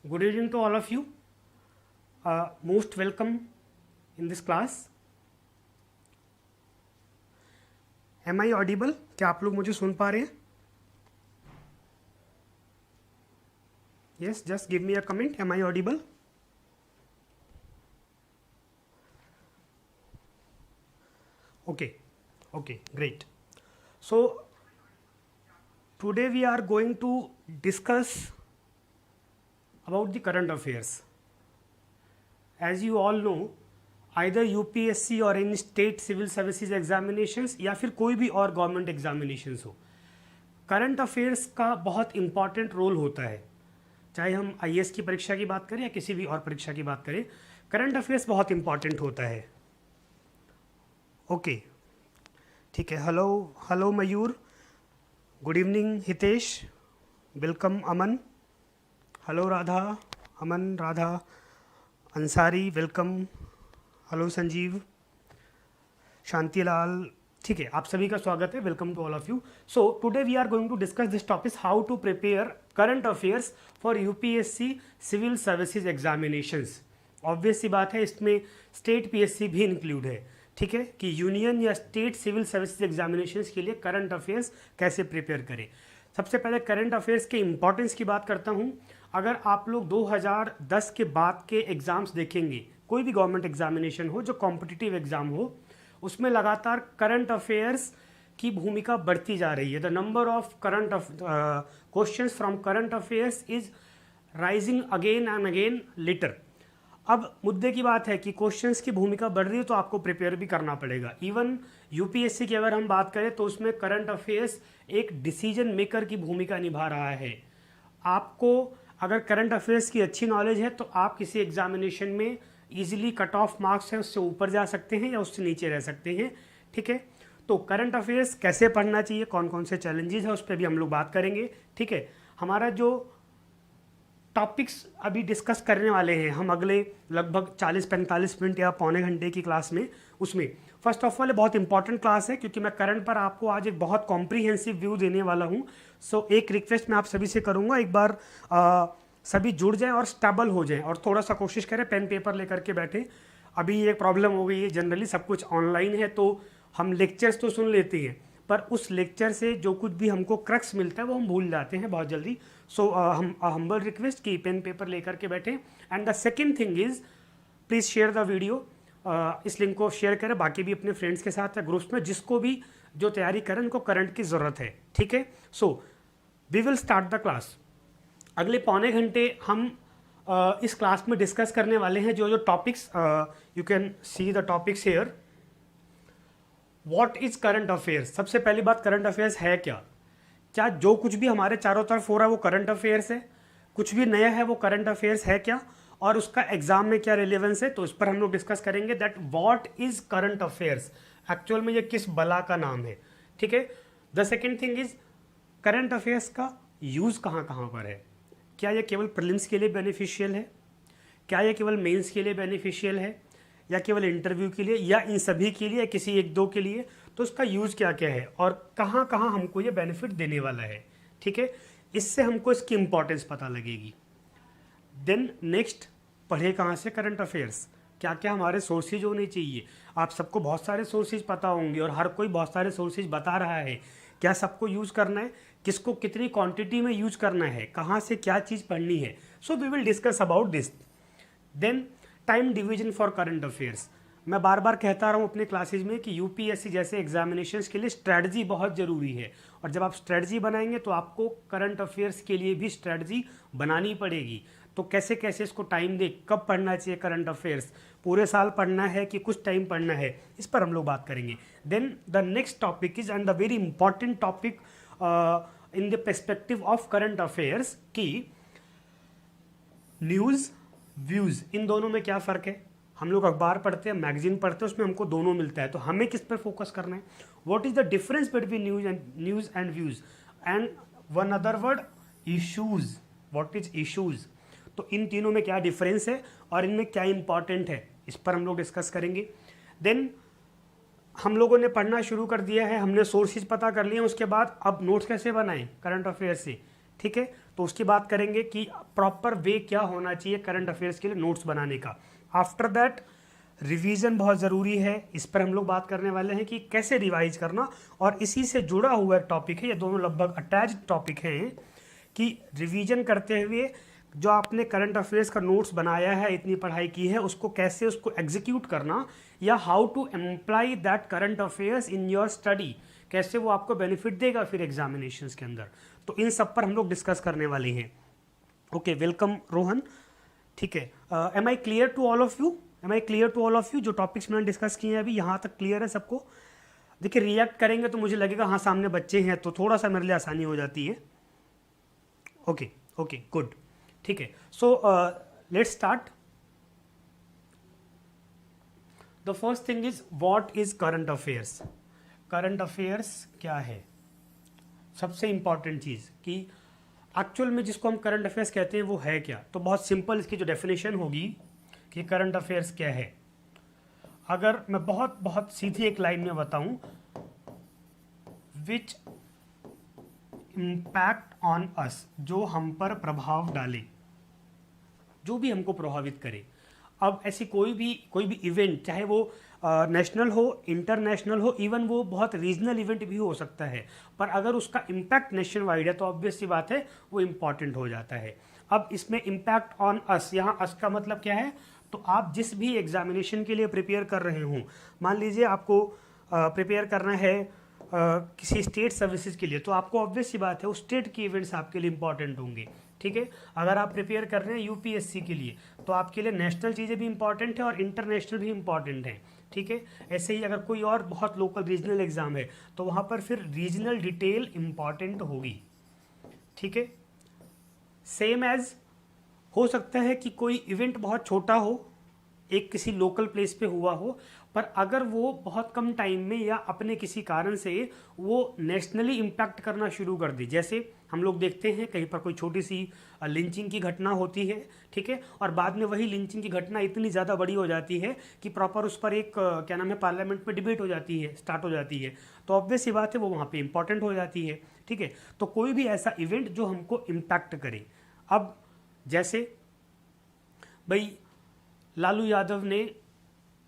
Good evening to all of you. Most welcome in this class. Am I audible? क्या आप लोग मुझे सुन पा रहे हैं? Yes, just give me a comment. Am I audible? Okay, great. So today we are going to discuss about the current affairs. As you all know, either UPSC और इन state civil services examinations या फिर कोई भी और government examinations हो, current affairs का बहुत इंपॉर्टेंट रोल होता है. चाहे हम IAS की परीक्षा की बात करें या किसी भी और परीक्षा की बात करें, करंट अफेयर्स बहुत इंपॉर्टेंट होता है. ओके, ठीक है. Hello Mayur, good evening Hitesh, welcome Aman, hello Radha, Aman, Radha, Ansari, welcome, hello Sanjeev, Shantilal. ठीक है, आप सभी का स्वागत है. Welcome to all of you. So today we are going to discuss this topic, how to prepare current affairs for UPSC civil services examinations. Obvious सी बात है, इसमें स्टेट PSC भी इंक्लूड है. ठीक है, कि यूनियन या स्टेट सिविल सर्विसेज एग्जामिनेशंस के लिए करंट अफेयर्स कैसे प्रिपेयर करें. सबसे पहले करंट अफेयर्स के इंपॉर्टेंस की बात करता हूं. अगर आप लोग 2010 के बाद के एग्जाम्स देखेंगे, कोई भी गवर्नमेंट एग्जामिनेशन हो जो कॉम्पिटिटिव एग्जाम हो, उसमें लगातार करंट अफेयर्स की भूमिका बढ़ती जा रही है. The number of current questions from current affairs is rising again and again later. अब मुद्दे की बात है कि क्वेश्चंस की भूमिका बढ़ रही है तो आपको प्रिपेयर भी करना पड़ेगा. इवन UPSC की अगर हम बात करें तो उसमें करंट अफेयर्स एक डिसीजन मेकर की भूमिका निभा रहा है. आपको अगर करंट अफेयर्स की अच्छी नॉलेज है तो आप किसी एग्जामिनेशन में इजीली कट ऑफ मार्क्स है उससे ऊपर जा सकते हैं या उससे नीचे रह सकते हैं. ठीक है, तो करंट अफेयर्स कैसे पढ़ना चाहिए, कौन कौन से चैलेंजेस है, उस पर भी हम लोग बात करेंगे. ठीक है, हमारा जो टॉपिक्स अभी डिस्कस करने वाले हैं हम अगले लगभग 40-45 मिनट या पौने घंटे की क्लास में, उसमें फर्स्ट ऑफ ऑल बहुत इंपॉर्टेंट क्लास है क्योंकि मैं करंट पर आपको आज एक बहुत कॉम्प्रीहेंसिव व्यू देने वाला हूं. सो एक रिक्वेस्ट मैं आप सभी से करूंगा, एक बार सभी जुड़ जाएं और स्टेबल हो जाएं और थोड़ा सा कोशिश करें पेन पेपर लेकर के बैठे. अभी एक प्रॉब्लम हो गई है, जनरली सब कुछ ऑनलाइन है तो हम लेक्चर्स तो सुन लेते हैं पर उस लेक्चर से जो कुछ भी हमको क्रक्स मिलता है वो हम भूल जाते हैं बहुत जल्दी. सो हम हम्बल रिक्वेस्ट कि पेन पेपर लेकर के बैठे. And the second thing is please share the video. इस लिंक को शेयर करें बाकी भी अपने फ्रेंड्स के साथ या ग्रुप्स में, जिसको भी जो तैयारी करें उनको करंट की ज़रूरत है. ठीक है, so we will start the class. अगले पौने घंटे हम इस क्लास में डिस्कस करने वाले हैं जो topics, you can see the topics here. What is current affairs. सबसे पहली बात, करंट अफेयर्स है क्या. क्या जो कुछ भी हमारे चारों तरफ हो रहा है वो करंट अफेयर्स है, कुछ भी नया है वो करंट अफेयर्स है क्या, और उसका एग्जाम में क्या रिलेवेंस है, तो इस पर हम लोग डिस्कस करेंगे. That what is current affairs, actual में ये किस बला का नाम है. ठीक है. The second thing is current affairs का यूज कहाँ कहाँ पर है. क्या ये केवल प्रीलिम्स के लिए बेनिफिशियल है, क्या ये केवल मेंस के लिए बेनिफिशियल है, या केवल इंटरव्यू के लिए, या इन सभी के लिए, या किसी एक दो के लिए, तो उसका यूज़ क्या क्या है और कहाँ कहाँ हमको ये बेनिफिट देने वाला है. ठीक है, इससे हमको इसकी इंपॉर्टेंस पता लगेगी. देन नेक्स्ट, पढ़े कहाँ से करंट अफेयर्स, क्या क्या हमारे सोर्सेज होने चाहिए. आप सबको बहुत सारे सोर्सेज पता होंगे और हर कोई बहुत सारे सोर्सेज बता रहा है. क्या सबको यूज़ करना है, किसको कितनी क्वांटिटी में यूज करना है, कहाँ से क्या चीज़ पढ़नी है. So we will discuss about this. Then time division for current affairs. मैं बार बार कहता रहा हूँ अपने क्लासेज में कि UPSC जैसे एग्जामिनेशंस के लिए स्ट्रेटजी बहुत ज़रूरी है, और जब आप स्ट्रेटजी बनाएंगे तो आपको करंट अफेयर्स के लिए भी स्ट्रेटजी बनानी पड़ेगी. तो कैसे कैसे इसको टाइम दे, कब पढ़ना चाहिए करंट अफेयर्स, पूरे साल पढ़ना है कि कुछ टाइम पढ़ना है, इस पर हम लोग बात करेंगे. Then the next topic is, and the very important topic in the perspective of current affairs, कि न्यूज़, व्यूज़, इन दोनों में क्या फ़र्क है. हम लोग अखबार पढ़ते हैं, मैगजीन पढ़ते हैं, उसमें हमको दोनों मिलता है, तो हमें किस पर फोकस करना है. What is the difference between news and views, and one other word, issues. What is issues. तो इन तीनों में क्या डिफरेंस है और इनमें क्या इंपॉर्टेंट है, इस पर हम लोग डिस्कस करेंगे. देन हम लोगों ने पढ़ना शुरू कर दिया है, हमने सोर्सेज पता कर लिए, उसके बाद अब नोट्स कैसे बनाएं करंट अफेयर से, ठीक है। तो उसकी बात करेंगे कि प्रॉपर वे क्या होना चाहिए करंट अफेयर्स के लिए नोट्स बनाने का। आफ्टर दैट रिवीजन बहुत ज़रूरी है, इस पर हम लोग बात करने वाले हैं कि कैसे रिवाइज करना, और इसी से जुड़ा हुआ एक टॉपिक है, ये दोनों लगभग अटैच्ड टॉपिक हैं कि रिवीजन करते हुए जो आपने करंट अफेयर्स का नोट्स बनाया है, इतनी पढ़ाई की है, उसको कैसे उसको एग्जीक्यूट करना, या how to employ that current affairs in your study, कैसे वो आपको बेनिफिट देगा फिर एग्जामिनेशंस के अंदर। तो इन सब पर हम लोग डिस्कस करने वाले हैं। Okay, welcome Rohan. ठीक है, am I clear to all of you? Am I clear to all of you? जो टॉपिक्स मैंने डिस्कस किए हैं अभी यहाँ तक क्लियर है सबको? देखिए रिएक्ट करेंगे तो मुझे लगेगा हाँ सामने बच्चे हैं, तो थोड़ा सा मेरे लिए आसानी हो जाती है। ओके ओके गुड, ठीक है। So let's start. The first thing is what is current affairs. Current affairs क्या है? सबसे इंपॉर्टेंट चीज़ कि एक्चुअल में जिसको हम करंट अफेयर्स कहते हैं वो है क्या। तो बहुत सिंपल इसकी जो डेफिनेशन होगी कि करंट अफेयर्स क्या है, अगर मैं बहुत बहुत सीधी एक लाइन में बताऊं, विच इम्पैक्ट ऑन अस, जो हम पर प्रभाव डाले, जो भी हमको प्रभावित करे। अब ऐसी कोई भी इवेंट, चाहे वो नेशनल हो, इंटरनेशनल हो, इवन वो बहुत रीजनल इवेंट भी हो सकता है, पर अगर उसका इम्पैक्ट नेशन वाइड है तो ऑब्वियस सी बात है वो इम्पॉर्टेंट हो जाता है। अब इसमें इम्पैक्ट ऑन अस, यहाँ अस का मतलब क्या है? तो आप जिस भी एग्जामिनेशन के लिए प्रिपेयर कर रहे हो, मान लीजिए आपको प्रिपेयर करना है किसी स्टेट सर्विसेज के लिए, तो आपको ऑब्वियस सी बात है उस स्टेट की इवेंट्स आपके लिए इंपॉर्टेंट होंगे। ठीक है, अगर आप प्रिपेयर कर रहे हैं यूपीएससी के लिए तो आपके लिए नेशनल चीज़ें भी इंपॉर्टेंट है और इंटरनेशनल भी इंपॉर्टेंट है। ठीक है, ऐसे ही अगर कोई और बहुत लोकल रीजनल एग्जाम है तो वहाँ पर फिर रीजनल डिटेल इंपॉर्टेंट होगी। ठीक है, सेम एज हो सकता है कि कोई इवेंट बहुत छोटा हो, एक किसी लोकल प्लेस पे हुआ हो, पर अगर वो बहुत कम टाइम में या अपने किसी कारण से वो नेशनली इम्पैक्ट करना शुरू कर दे। जैसे हम लोग देखते हैं कहीं पर कोई छोटी सी लिंचिंग की घटना होती है, ठीक है, और बाद में वही लिंचिंग की घटना इतनी ज़्यादा बड़ी हो जाती है कि प्रॉपर उस पर एक क्या नाम है पार्लियामेंट में डिबेट हो जाती है, स्टार्ट हो जाती है, तो ऑब्वियस सी बात है वो वहाँ पे इंपॉर्टेंट हो जाती है। ठीक है, तो कोई भी ऐसा इवेंट जो हमको इम्पैक्ट करे। अब जैसे भाई लालू यादव ने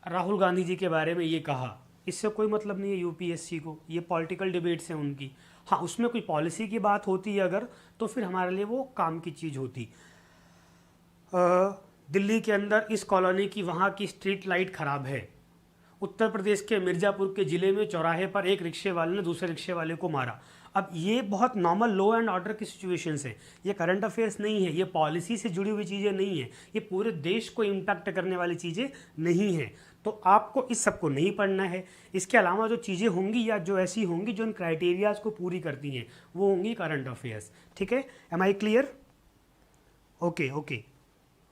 राहुल गांधी जी के बारे में ये कहा, इससे कोई मतलब नहीं है यूपीएससी को, ये पॉलिटिकल डिबेट्स हैं उनकी। हाँ, उसमें कोई पॉलिसी की बात होती है अगर, तो फिर हमारे लिए वो काम की चीज़ होती। दिल्ली के अंदर इस कॉलोनी की वहाँ की स्ट्रीट लाइट ख़राब है, उत्तर प्रदेश के मिर्ज़ापुर के ज़िले में चौराहे पर एक रिक्शे वाले ने दूसरे रिक्शे वाले को मारा। अब ये बहुत नॉर्मल लॉ एंड ऑर्डर की सिचुएशंस है, ये करंट अफेयर्स नहीं है, ये पॉलिसी से जुड़ी हुई चीज़ें नहीं है, ये पूरे देश को इम्पैक्ट करने वाली चीज़ें नहीं हैं। तो आपको इस सब को नहीं पढ़ना है। इसके अलावा जो चीज़ें होंगी या जो ऐसी होंगी जो इन क्राइटेरियाज को पूरी करती हैं वो होंगी करंट अफेयर्स। ठीक है, am I clear? Okay okay,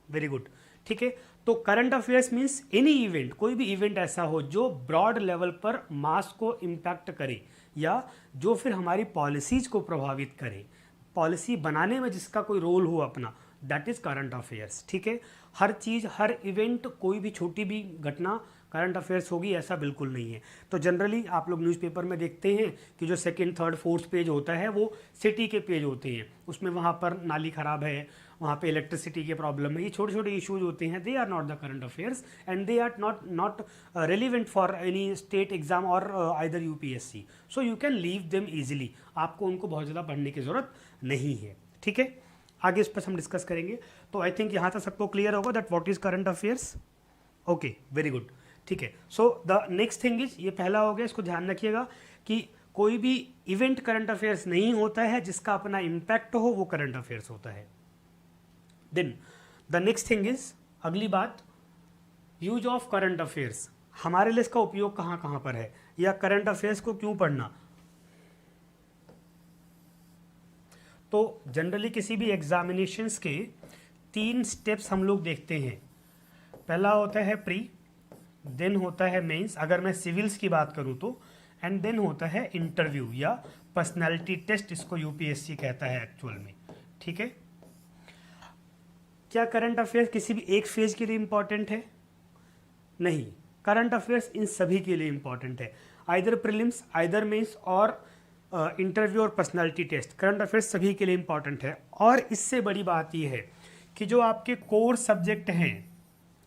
very good. ठीक है, तो current affairs means any event, कोई भी इवेंट ऐसा हो जो ब्रॉड लेवल पर मास को इम्पैक्ट करे या जो फिर हमारी पॉलिसीज़ को प्रभावित करे, पॉलिसी बनाने में जिसका कोई रोल हो अपना, दैट इज़ करंट अफेयर्स। ठीक है, हर चीज़, हर इवेंट, कोई भी छोटी भी घटना करंट अफेयर्स होगी ऐसा बिल्कुल नहीं है। तो जनरली आप लोग न्यूज़पेपर में देखते हैं कि जो सेकंड, थर्ड, फोर्थ पेज होता है वो सिटी के पेज होते हैं, उसमें वहाँ पर नाली ख़राब है, वहाँ पे इलेक्ट्रिसिटी के प्रॉब्लम है, ये छोटे छोटे इश्यूज होते हैं। They are not the current affairs and they are not relevant for any state exam और either UPSC, so you can leave them easily. आपको उनको बहुत ज़्यादा पढ़ने की ज़रूरत नहीं है। ठीक है, आगे इस पर हम डिस्कस करेंगे। तो आई थिंक यहाँ तक सबको क्लियर होगा that what is current affairs. Okay, very good. ठीक है, so the next thing is, ये पहला हो गया, इसको ध्यान रखिएगा कि कोई भी इवेंट करंट अफेयर्स नहीं होता है, जिसका अपना इम्पैक्ट हो वो करंट अफेयर्स होता है। Then the next thing is, अगली बात, यूज ऑफ करंट अफेयर्स। हमारे लिए इसका उपयोग कहाँ कहाँ पर है, या करंट अफेयर्स को क्यों पढ़ना। तो जनरली किसी भी एग्जामिनेशंस के 3 स्टेप्स हम लोग देखते हैं। पहला होता है प्री, देन होता है मेंस, अगर मैं सिविल्स की बात करूं तो, एंड देन होता है इंटरव्यू या पर्सनालिटी टेस्ट, इसको यूपीएससी कहता है एक्चुअल में। ठीक है, क्या करंट अफेयर्स किसी भी एक फेज के लिए इंपॉर्टेंट है? नहीं, करंट अफेयर्स इन सभी के लिए इंपॉर्टेंट है, आइदर प्रीलिम्स, आइदर मेंस और इंटरव्यू और पर्सनालिटी टेस्ट, करंट अफेयर्स सभी के लिए इंपॉर्टेंट है। और इससे बड़ी बात यह है कि जो आपके कोर सब्जेक्ट हैं,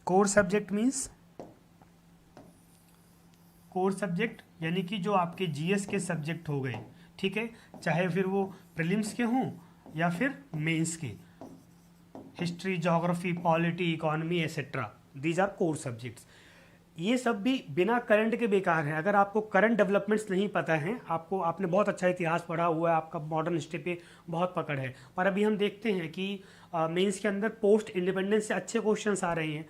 core subject means core subject यानी कि जो आपके जीएस के सब्जेक्ट हो गए, ठीक है, चाहे फिर वो प्रीलिम्स के हों या फिर मेंस के, history, geography, polity, economy etcetera, these are core subjects. ये सब भी बिना करंट के बेकार हैं। अगर आपको करंट डेवलपमेंट्स नहीं पता हैं, आपने बहुत अच्छा इतिहास पढ़ा हुआ है, आपका मॉडर्न हिस्ट्री पे बहुत पकड़ है, पर अभी हम देखते हैं कि मेंस के अंदर पोस्ट इंडिपेंडेंस से अच्छे क्वेश्चंस आ रहे हैं।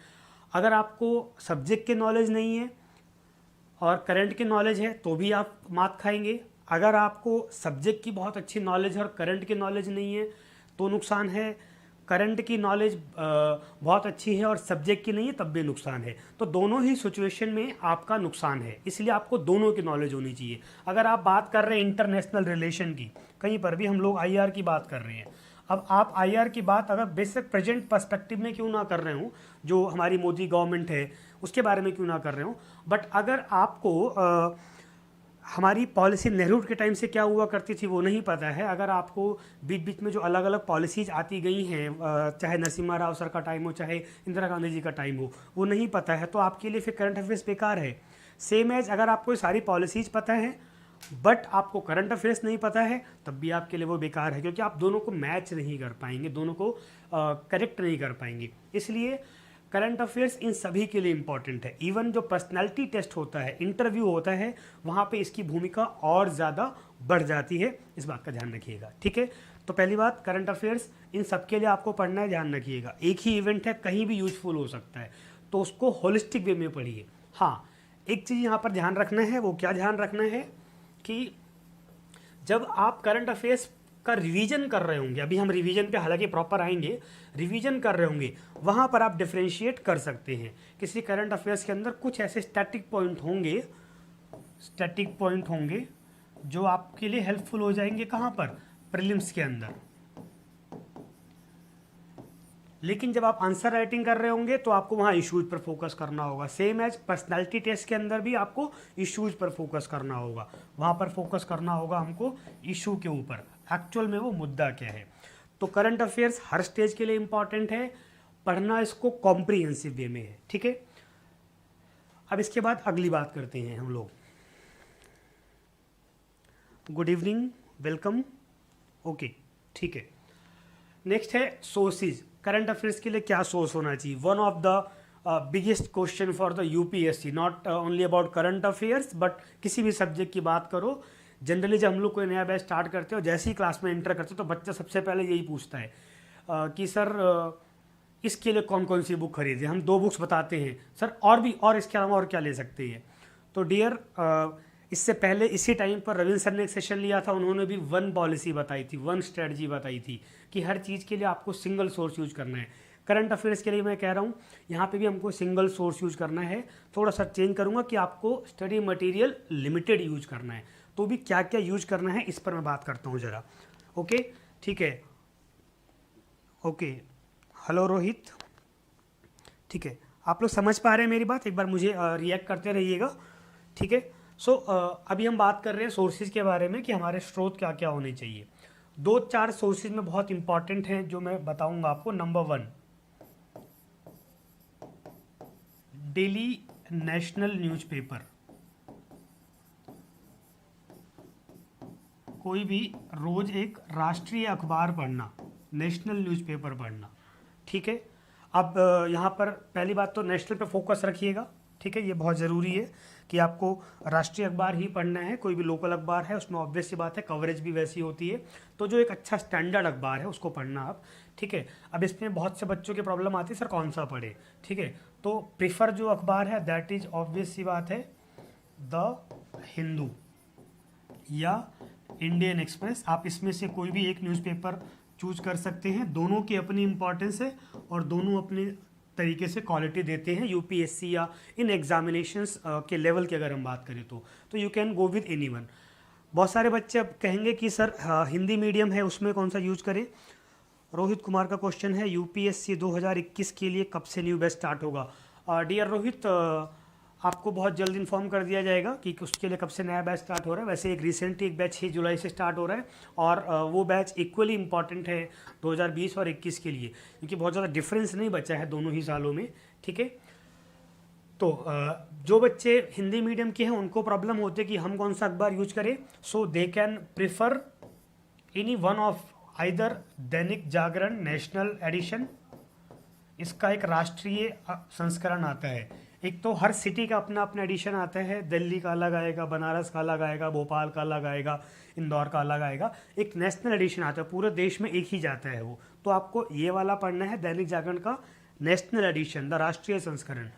अगर आपको सब्जेक्ट के नॉलेज नहीं है और करंट की नॉलेज है तो भी आप मात खाएंगे। अगर आपको सब्जेक्ट की बहुत अच्छी नॉलेज है और करंट की नॉलेज नहीं है तो नुकसान है। करंट की नॉलेज बहुत अच्छी है और सब्जेक्ट की नहीं है तब भी नुकसान है। तो दोनों ही सिचुएशन में आपका नुकसान है, इसलिए आपको दोनों की नॉलेज होनी चाहिए। अगर आप बात कर रहे हैं इंटरनेशनल रिलेशन की, कहीं पर भी हम लोग आईआर की बात कर रहे हैं, अब आप आईआर की बात अगर बेसिक प्रेजेंट पर्सपेक्टिव में क्यों ना कर रहे हो, जो हमारी मोदी गवर्नमेंट है उसके बारे में क्यों ना कर रहे हो, बट अगर आपको हमारी पॉलिसी नेहरू के टाइम से क्या हुआ करती थी वो नहीं पता है, अगर आपको बीच बीच में जो अलग अलग पॉलिसीज आती गई हैं, चाहे नरसिम्हा राव सर का टाइम हो चाहे इंदिरा गांधी जी का टाइम हो, वो नहीं पता है तो आपके लिए फिर करंट अफेयर्स बेकार है। सेम एज अगर आपको सारी पॉलिसीज पता है बट आपको करंट अफेयर्स नहीं पता है तब भी आपके लिए वो बेकार है, क्योंकि आप दोनों को मैच नहीं कर पाएंगे, दोनों को करेक्ट नहीं कर पाएंगे। इसलिए करंट अफेयर्स इन सभी के लिए इंपॉर्टेंट है। इवन जो पर्सनैलिटी टेस्ट होता है, इंटरव्यू होता है, वहाँ पे इसकी भूमिका और ज़्यादा बढ़ जाती है, इस बात का ध्यान रखिएगा, ठीक है। तो पहली बात, करंट अफेयर्स इन सब के लिए आपको पढ़ना है, ध्यान रखिएगा। एक ही इवेंट है, कहीं भी यूजफुल हो सकता है, तो उसको होलिस्टिक वे में पढ़िए। हाँ, एक चीज़ यहाँ पर ध्यान रखना है, वो क्या ध्यान रखना है कि जब आप करंट अफेयर्स का रिवीजन कर रहे होंगे, अभी हम रिवीजन पे हालांकि प्रॉपर आएंगे, रिवीजन कर रहे होंगे, वहाँ पर आप डिफरेंशिएट कर सकते हैं। किसी करंट अफेयर्स के अंदर कुछ ऐसे स्टैटिक पॉइंट होंगे जो आपके लिए हेल्पफुल हो जाएंगे, कहाँ पर, प्रीलिम्स के अंदर। लेकिन जब आप आंसर राइटिंग कर रहे होंगे तो आपको वहाँ इश्यूज पर फोकस करना होगा। सेम एज पर्सनालिटी टेस्ट के अंदर भी आपको इश्यूज पर फोकस करना होगा, वहाँ पर फोकस करना होगा हमको इशू के ऊपर, एक्चुअल में वो मुद्दा क्या है। तो करंट अफेयर्स हर स्टेज के लिए इंपॉर्टेंट है, पढ़ना इसको कॉम्प्रिहेंसिव वे में है, ठीक है। अब इसके बाद अगली बात करते हैं हम लोग। गुड इवनिंग, वेलकम, ओके, ठीक है। नेक्स्ट है सोर्सेज। करंट अफेयर्स के लिए क्या सोर्स होना चाहिए? One of the biggest question for the UPSC, not only about current affairs but किसी भी सब्जेक्ट की बात करो। जनरली जब हम लोग कोई नया बैच स्टार्ट करते हो, जैसे ही क्लास में एंटर करते हो तो बच्चा सबसे पहले यही पूछता है कि सर इसके लिए कौन कौन सी बुक खरीदें। हम 2 बुक्स बताते हैं, सर और इसके अलावा और क्या ले सकते हैं। तो डियर, इससे पहले इसी टाइम पर रविंद्र सर ने एक सेशन लिया था, उन्होंने भी 1 पॉलिसी बताई थी, 1 स्ट्रेटजी बताई थी कि हर चीज़ के लिए आपको सिंगल सोर्स यूज करना है। करंट अफेयर्स के लिए मैं कह रहा हूँ यहाँ पे भी हमको सिंगल सोर्स यूज करना है। थोड़ा सा चेंज करूँगा कि आपको स्टडी मटेरियल लिमिटेड यूज करना है, तो भी क्या क्या यूज करना है इस पर मैं बात करता हूँ ज़रा, ओके, ठीक है, ओके। हेलो रोहित, ठीक है, आप लोग समझ पा रहे हैं मेरी बात? एक बार मुझे रिएक्ट करते रहिएगा, ठीक है। सो अभी हम बात कर रहे हैं सोर्सेज के बारे में कि हमारे स्रोत क्या क्या होने चाहिए। 2-4 सोर्सेज में बहुत इंपॉर्टेंट हैं जो मैं बताऊंगा आपको। नंबर 1, डेली नेशनल न्यूज़पेपर, कोई भी रोज एक राष्ट्रीय अखबार पढ़ना, नेशनल न्यूज़पेपर पढ़ना, ठीक है। अब यहाँ पर पहली बात तो नेशनल पे फोकस रखिएगा, ठीक है, ये बहुत ज़रूरी है कि आपको राष्ट्रीय अखबार ही पढ़ना है। कोई भी लोकल अखबार है उसमें ऑब्वियस सी बात है कवरेज भी वैसी होती है, तो जो एक अच्छा स्टैंडर्ड अखबार है उसको पढ़ना आप, ठीक है। अब इसमें बहुत से बच्चों की प्रॉब्लम आती है, सर कौन सा पढ़े, ठीक है। तो प्रीफर जो अखबार है दैट इज ऑब्वियस सी बात है द हिंदू या इंडियन एक्सप्रेस। आप इसमें से कोई भी एक न्यूज़पेपर चूज कर सकते हैं, दोनों की अपनी इंपॉर्टेंस है और दोनों अपने तरीके से क्वालिटी देते हैं यूपीएससी या इन एग्जामिनेशंस के लेवल की अगर हम बात करें तो you can go with anyone. बहुत सारे बच्चे अब कहेंगे कि सर हिंदी मीडियम है उसमें कौन सा यूज करें। रोहित कुमार का क्वेश्चन है यूपीएससी 2021 के लिए कब से न्यू बैच स्टार्ट होगा। डियर रोहित, आपको बहुत जल्द इन्फॉर्म कर दिया जाएगा कि उसके लिए कब से नया बैच स्टार्ट हो रहा है। वैसे एक रिसेंटली एक बैच 6 जुलाई से स्टार्ट हो रहा है और वो बैच इक्वली इंपॉर्टेंट है 2020 और 21 के लिए, क्योंकि बहुत ज़्यादा डिफरेंस नहीं बचा है दोनों ही सालों में। ठीक है, तो जो बच्चे हिंदी मीडियम के हैं उनको प्रॉब्लम होती है कि हम कौन सा अखबार यूज करें, so they can prefer any one of either Dainik Jagran national addition, इसका एक राष्ट्रीय संस्करण आता है। एक तो हर सिटी का अपना अपना एडिशन आता है, दिल्ली का अलग आएगा, बनारस का अलग आएगा, भोपाल का अलग आएगा, इंदौर का अलग आएगा। एक नेशनल एडिशन आता है, पूरे देश में एक ही जाता है वो। तो आपको ये वाला पढ़ना है, दैनिक जागरण का नेशनल एडिशन, द राष्ट्रीय संस्करण।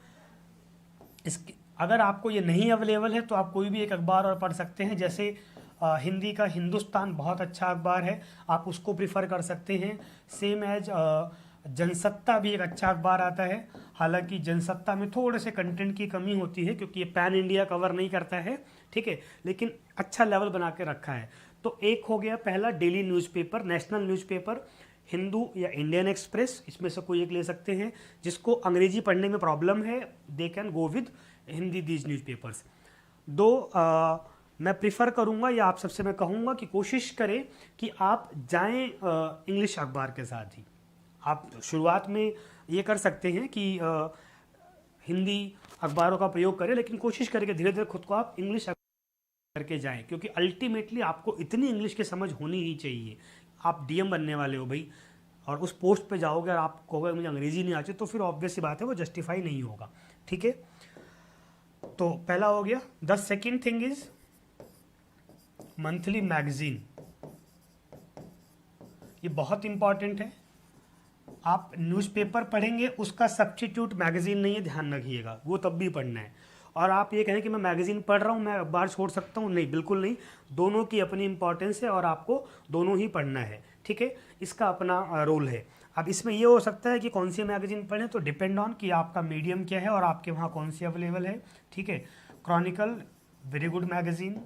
इसकी अगर आपको ये नहीं अवेलेबल है तो आप कोई भी एक अखबार और पढ़ सकते हैं। जैसे हिंदी का हिंदुस्तान बहुत अच्छा अखबार है, आप उसको प्रिफर कर सकते हैं। सेम एज जनसत्ता भी एक अच्छा अखबार आता है, हालांकि जनसत्ता में थोड़े से कंटेंट की कमी होती है क्योंकि ये पैन इंडिया कवर नहीं करता है, ठीक है, लेकिन अच्छा लेवल बना के रखा है। तो एक हो गया पहला daily newspaper, national newspaper, Hindu या इंडियन एक्सप्रेस, इसमें से कोई एक ले सकते हैं। जिसको अंग्रेजी पढ़ने में प्रॉब्लम है they can go with Hindi these newspapers. मैं प्रिफर करूंगा या आप सबसे मैं कहूंगा कि कोशिश करें कि आप जाएं इंग्लिश अखबार के साथ ही। आप शुरुआत में ये कर सकते हैं कि हिंदी अखबारों का प्रयोग करें, लेकिन कोशिश करें कि धीरे धीरे खुद को आप इंग्लिश करके जाएं, क्योंकि अल्टीमेटली आपको इतनी इंग्लिश की समझ होनी ही चाहिए। आप डीएम बनने वाले हो भाई, और उस पोस्ट पे जाओगे और आप कहोगे मुझे अंग्रेजी नहीं आती, तो फिर ऑब्वियस सी बात है वो जस्टिफाई नहीं होगा। ठीक है, तो पहला हो गया। The second thing is monthly magazine, ये बहुत इंपॉर्टेंट है। आप न्यूज़पेपर पढ़ेंगे, उसका सब्स्टिट्यूट मैगजीन नहीं है, ध्यान रखिएगा, वो तब भी पढ़ना है। और आप ये कहें कि मैं मैगजीन पढ़ रहा हूँ, मैं अखबार छोड़ सकता हूँ, नहीं, बिल्कुल नहीं। दोनों की अपनी इंपॉर्टेंस है और आपको दोनों ही पढ़ना है। ठीक है, इसका अपना रोल है। अब इसमें ये हो सकता है कि कौन सी मैगजीन पढ़ें, तो डिपेंड ऑन कि आपका मीडियम क्या है और आपके वहाँ कौन सी अवेलेबल है। ठीक है, क्रॉनिकल वेरी गुड मैगजीन,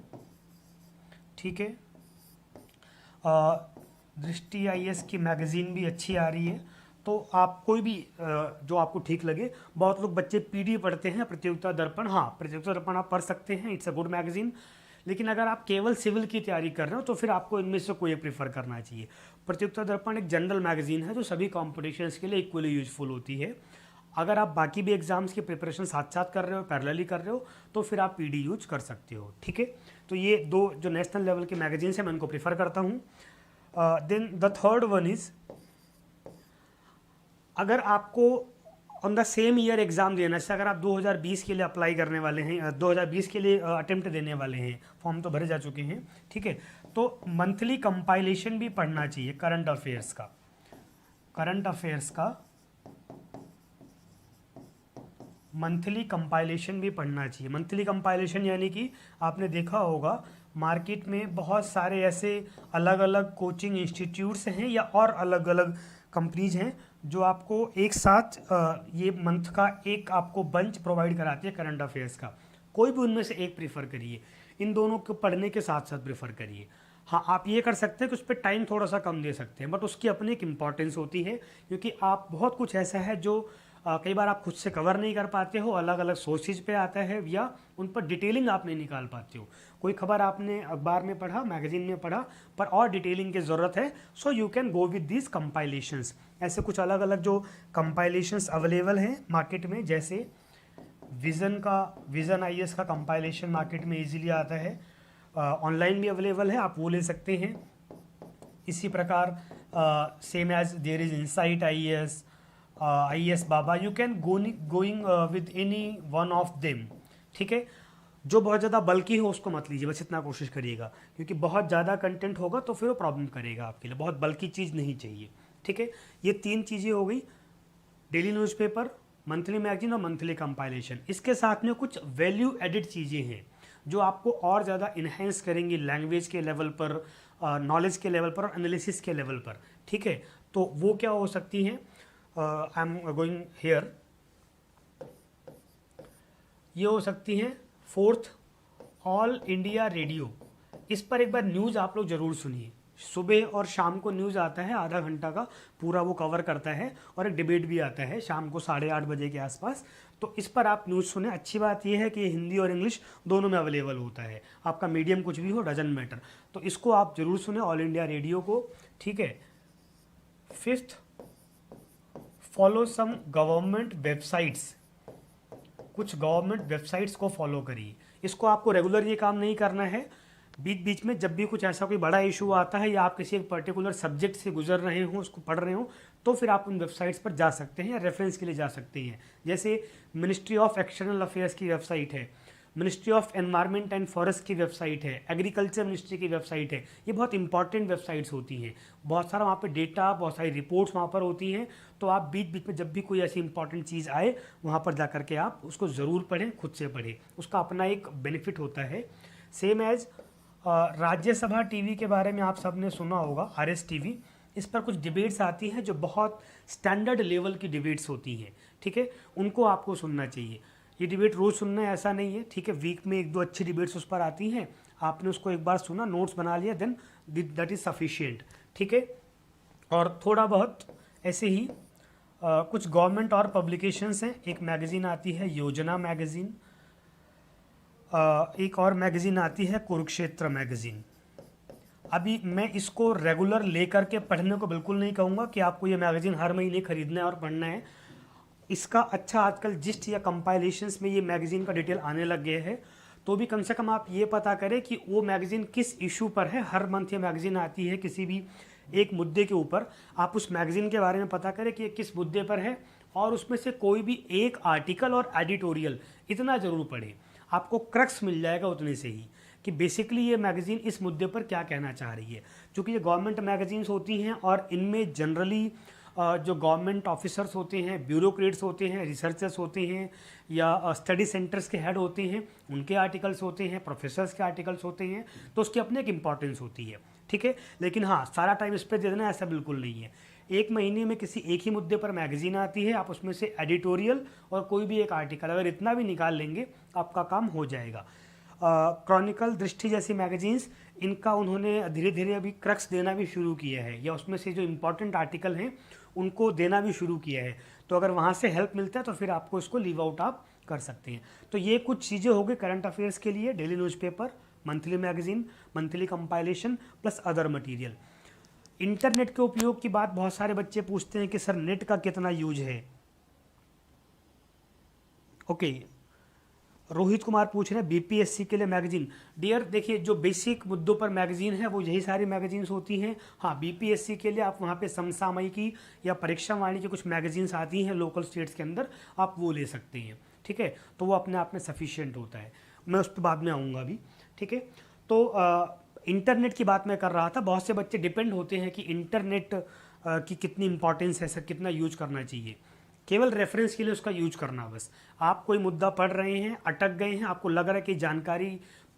ठीक है, दृष्टि आईएएस की मैगजीन भी अच्छी आ रही है। तो आप कोई भी जो आपको ठीक लगे। बहुत लोग बच्चे पीडी पढ़ते हैं, प्रतियोगिता दर्पण, हाँ प्रतियोगिता दर्पण आप पढ़ सकते हैं, इट्स अ गुड मैगजीन। लेकिन अगर आप केवल सिविल की तैयारी कर रहे हो तो फिर आपको इनमें से कोई प्रीफर करना चाहिए। प्रतियोगिता दर्पण एक जनरल मैगजीन है जो सभी कॉम्पिटिशन्स के लिए इक्वली यूजफुल होती है। अगर आप बाकी भी एग्जाम्स की प्रिपरेशन साथ साथ कर रहे हो, पैरेलली कर रहे हो, तो फिर आप पीडी यूज कर सकते हो। ठीक है, तो ये दो जो नेशनल लेवल की मैगजीन्स हैं मैं इनको प्रीफर करता हूँ। Then the third one is, अगर आपको on the same year exam देना, जैसे अगर आप 2020 के लिए अप्लाई करने वाले हैं, 2020 के लिए अटेम्प्ट देने वाले हैं, फॉर्म तो भरे जा चुके हैं, ठीक है, तो मंथली कंपाइलेशन भी पढ़ना चाहिए करंट अफेयर्स का। करंट अफेयर्स का मंथली कंपाइलेशन भी पढ़ना चाहिए। मंथली कंपाइलेशन यानी कि आपने देखा होगा मार्केट में बहुत सारे ऐसे अलग अलग कोचिंग इंस्टीट्यूट्स हैं या और अलग अलग कंपनीज हैं जो आपको एक साथ ये मंथ का एक आपको बंच प्रोवाइड कराती है करंट अफेयर्स का। कोई भी उनमें से एक प्रीफर करिए, इन दोनों को पढ़ने के साथ साथ प्रीफर करिए। हाँ, आप ये कर सकते हैं कि उस पर टाइम थोड़ा सा कम दे सकते हैं, बट उसकी अपनी एक इम्पॉर्टेंस होती है, क्योंकि आप बहुत कुछ ऐसा है जो कई बार आप खुद से कवर नहीं कर पाते हो, अलग अलग सोर्सेज पे आता है या उन पर डिटेलिंग आप नहीं निकाल पाते हो। कोई खबर आपने अखबार में पढ़ा, मैगजीन में पढ़ा, पर और डिटेलिंग की ज़रूरत है, सो you can go with these compilations. ऐसे कुछ अलग अलग जो कंपाइलेशंस अवेलेबल हैं मार्केट में, जैसे विज़न आईएएस का कंपाइलेशन मार्केट में ईजिली आता है, ऑनलाइन भी अवेलेबल है, आप वो ले सकते हैं। इसी प्रकार same as there is Insight IAS, IAS Baba, you can going with any one of them. ठीक है, जो बहुत ज़्यादा बल्कि हो उसको मत लीजिए, बस इतना कोशिश करिएगा, क्योंकि बहुत ज़्यादा कंटेंट होगा तो फिर वो प्रॉब्लम करेगा आपके लिए। बहुत बल्कि चीज़ नहीं चाहिए। ठीक है, ये तीन चीज़ें हो गई, डेली न्यूज़पेपर, मंथली मैगजीन और मंथली कंपाइलेशन। इसके साथ में कुछ वैल्यू एडिड चीज़ें हैं जो आपको और ज़्यादा इन्हेंस करेंगी लैंग्वेज के लेवल पर, नॉलेज के लेवल पर और एनालिसिस के लेवल पर। ठीक है, तो वो क्या हो सकती हैं, आई एम गोइंग हेयर, ये हो सकती हैं। फोर्थ, ऑल इंडिया रेडियो, इस पर एक बार न्यूज़ आप लोग ज़रूर सुनिए। सुबह और शाम को न्यूज़ आता है, आधा घंटा का पूरा वो कवर करता है, और एक डिबेट भी आता है शाम को 8:30 बजे के आसपास। तो इस पर आप न्यूज़ सुने। अच्छी बात यह है कि हिंदी और इंग्लिश दोनों में अवेलेबल होता है, आपका मीडियम कुछ भी हो, डजन मैटर। तो इसको आप ज़रूर सुने, ऑल इंडिया रेडियो को, ठीक है। Fifth, follow some government websites. कुछ गवर्नमेंट वेबसाइट्स को फॉलो करिए। इसको आपको रेगुलर ये काम नहीं करना है, बीच बीच में जब भी कुछ ऐसा कोई बड़ा इशू आता है या आप किसी एक पर्टिकुलर सब्जेक्ट से गुजर रहे हो, उसको पढ़ रहे हो, तो फिर आप उन वेबसाइट्स पर जा सकते हैं या रेफरेंस के लिए जा सकते हैं। जैसे मिनिस्ट्री ऑफ एक्सटर्नल अफेयर्स की वेबसाइट है, ministry of environment and forest की वेबसाइट है, एग्रीकल्चर मिनिस्ट्री की वेबसाइट है। ये बहुत इंपॉर्टेंट वेबसाइट्स होती हैं, बहुत सारा वहाँ पे डेटा, बहुत सारी रिपोर्ट्स वहाँ पर होती हैं। तो आप बीच बीच में जब भी कोई ऐसी इंपॉर्टेंट चीज़ आए, वहाँ पर जा करके आप उसको ज़रूर पढ़ें, खुद से पढ़ें, उसका अपना एक बेनिफिट होता है। सेम एज राज्यसभा टीवी के बारे में आप सब ने सुना होगा, RS टीवी। इस पर कुछ डिबेट्स आती हैं जो बहुत स्टैंडर्ड लेवल की डिबेट्स होती हैं, ठीक है, उनको आपको सुनना चाहिए। ये डिबेट रोज़ सुनना है ऐसा नहीं है, ठीक है, वीक में 1-2 अच्छी डिबेट्स उस पर आती हैं, आपने उसको एक बार सुना, नोट्स बना लिया, देन दैट इज़ सफिशिएंट, ठीक है। और थोड़ा बहुत ऐसे ही कुछ गवर्नमेंट और पब्लिकेशंस हैं। एक मैगज़ीन आती है योजना मैगज़ीन, एक और मैगज़ीन आती है कुरुक्षेत्र मैगज़ीन। अभी मैं इसको रेगुलर लेकर के पढ़ने को बिल्कुल नहीं कहूँगा कि आपको ये मैगज़ीन हर महीने खरीदना है और पढ़ना है। इसका अच्छा आजकल जिस्ट या कंपाइलेशंस में ये मैगज़ीन का डिटेल आने लग गया है, तो भी कम से कम आप ये पता करें कि वो मैगज़ीन किस इशू पर है। हर मंथ ये मैगज़ीन आती है किसी भी एक मुद्दे के ऊपर, आप उस मैगज़ीन के बारे में पता करें कि ये किस मुद्दे पर है, और उसमें से कोई भी एक आर्टिकल और एडिटोरियल इतना ज़रूर पढ़ें, आपको क्रक्स मिल जाएगा उतने से ही कि बेसिकली ये मैगज़ीन इस मुद्दे पर क्या कहना चाह रही है। क्योंकि ये गवर्नमेंट मैगज़ीन्स होती हैं और इनमें जनरली जो गवर्नमेंट ऑफिसर्स होते हैं, ब्यूरोक्रेट्स होते हैं, रिसर्चर्स होते हैं, या स्टडी सेंटर्स के हेड होते हैं, उनके आर्टिकल्स होते हैं, प्रोफेसर्स के आर्टिकल्स होते हैं, तो उसकी अपनी एक इम्पॉर्टेंस होती है, ठीक है। लेकिन हाँ, सारा टाइम इस पर दे देना ऐसा बिल्कुल नहीं है। एक महीने में किसी एक ही मुद्दे पर मैगज़ीन आती है, आप उसमें से एडिटोरियल और कोई भी एक आर्टिकल अगर इतना भी निकाल लेंगे, आपका काम हो जाएगा। क्रॉनिकल, दृष्टि जैसी मैगज़ीन्स, इनका उन्होंने धीरे धीरे अभी क्रक्स देना भी शुरू किया है, या उसमें से जो इम्पॉर्टेंट आर्टिकल हैं उनको देना भी शुरू किया है। तो अगर वहाँ से हेल्प मिलता है तो फिर आपको इसको लीव आउट आप कर सकते हैं। तो ये कुछ चीज़ें हो गई करंट अफेयर्स के लिए, daily newspaper, monthly magazine, monthly compilation plus other material. Internet के उपयोग की बात बहुत सारे बच्चे पूछते हैं कि सर नेट का कितना यूज है। ओके, रोहित कुमार पूछ रहे हैं बीपीएससी के लिए मैगजीन। डियर देखिए, जो बेसिक मुद्दों पर मैगजीन है वो यही सारी मैगजीन्स होती हैं। हाँ, बीपीएससी के लिए आप वहाँ पे समसामयिकी या परीक्षा वाणी की कुछ मैगजीन्स आती हैं लोकल स्टेट्स के अंदर, आप वो ले सकते हैं, ठीक है। तो वो अपने आप में सफिशिएंट होता है, मैं उस पर बाद में आऊँगा अभी, ठीक है। तो इंटरनेट की बात मैं कर रहा था। बहुत से बच्चे डिपेंड होते हैं कि इंटरनेट की कितनी इंपॉर्टेंस है, सर कितना यूज करना चाहिए। केवल रेफरेंस के लिए उसका यूज करना, बस आप कोई मुद्दा पढ़ रहे हैं, अटक गए हैं, आपको लग रहा है कि जानकारी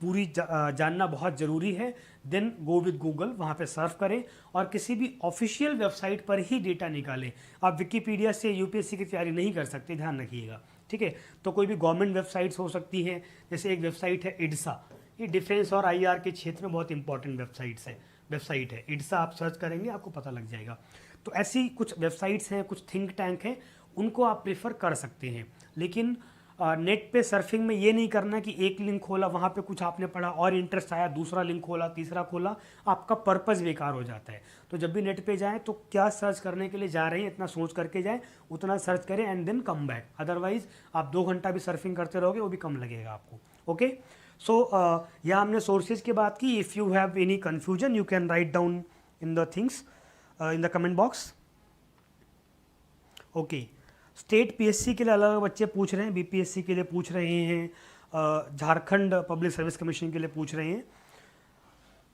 पूरी जानना बहुत ज़रूरी है, देन गो विद गूगल, वहाँ पे सर्फ करें और किसी भी ऑफिशियल वेबसाइट पर ही डेटा निकालें। आप विकीपीडिया से यूपीएससी की तैयारी नहीं कर सकते, ध्यान रखिएगा, ठीक है। तो कोई भी गवर्नमेंट वेबसाइट्स हो सकती हैं, जैसे एक वेबसाइट है इड्सा, ये डिफेंस और आईआर के क्षेत्र में बहुत इंपॉर्टेंट वेबसाइट है इड्सा, आप सर्च करेंगे आपको पता लग जाएगा। तो ऐसी कुछ वेबसाइट्स हैं, कुछ थिंक टैंक हैं, उनको आप प्रेफर कर सकते हैं। लेकिन नेट पे सर्फिंग में ये नहीं करना कि एक लिंक खोला, वहाँ पे कुछ आपने पढ़ा और इंटरेस्ट आया, दूसरा लिंक खोला, तीसरा खोला, आपका पर्पस बेकार हो जाता है। तो जब भी नेट पे जाएं तो क्या सर्च करने के लिए जा रहे हैं इतना सोच करके जाएं, उतना सर्च करें and then come back. Otherwise आप 2 घंटा भी सर्फिंग करते रहोगे, वो भी कम लगेगा आपको। ओके, सो यहाँ हमने सोर्सेज की बात की। If you have any confusion you can write down in the things in the comment box. Okay, state PSC के लिए अलग अलग बच्चे पूछ रहे हैं, बीपीएससी के लिए पूछ रहे हैं, झारखंड पब्लिक सर्विस कमीशन के लिए पूछ रहे हैं।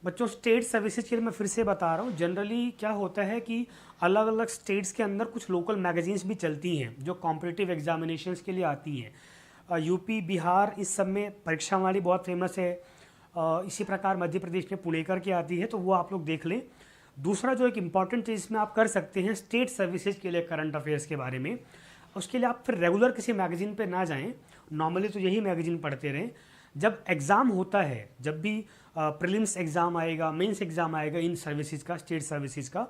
बच्चों, स्टेट सर्विसेज के लिए मैं फिर से बता रहा हूँ, जनरली क्या होता है कि अलग अलग स्टेट्स के अंदर कुछ लोकल मैगजीन्स भी चलती हैं जो कॉम्पिटिटिव एग्जामिनेशंस के लिए आती हैं। यूपी, बिहार, इस सब में परीक्षा वाली बहुत फेमस है। इसी प्रकार मध्य प्रदेश में पुणेकर की आती है, तो वो आप लोग देख लें। दूसरा जो एक इम्पॉर्टेंट चीज़ इसमें आप कर सकते हैं स्टेट सर्विसेज के लिए करंट अफेयर्स के बारे में, उसके लिए आप फिर रेगुलर किसी मैगज़ीन पे ना जाएं, नॉर्मली तो यही मैगज़ीन पढ़ते रहें। जब एग्ज़ाम होता है, जब भी प्रीलिम्स एग्ज़ाम आएगा, मेंस एग्ज़ाम आएगा इन सर्विसेज का, स्टेट सर्विसेज का,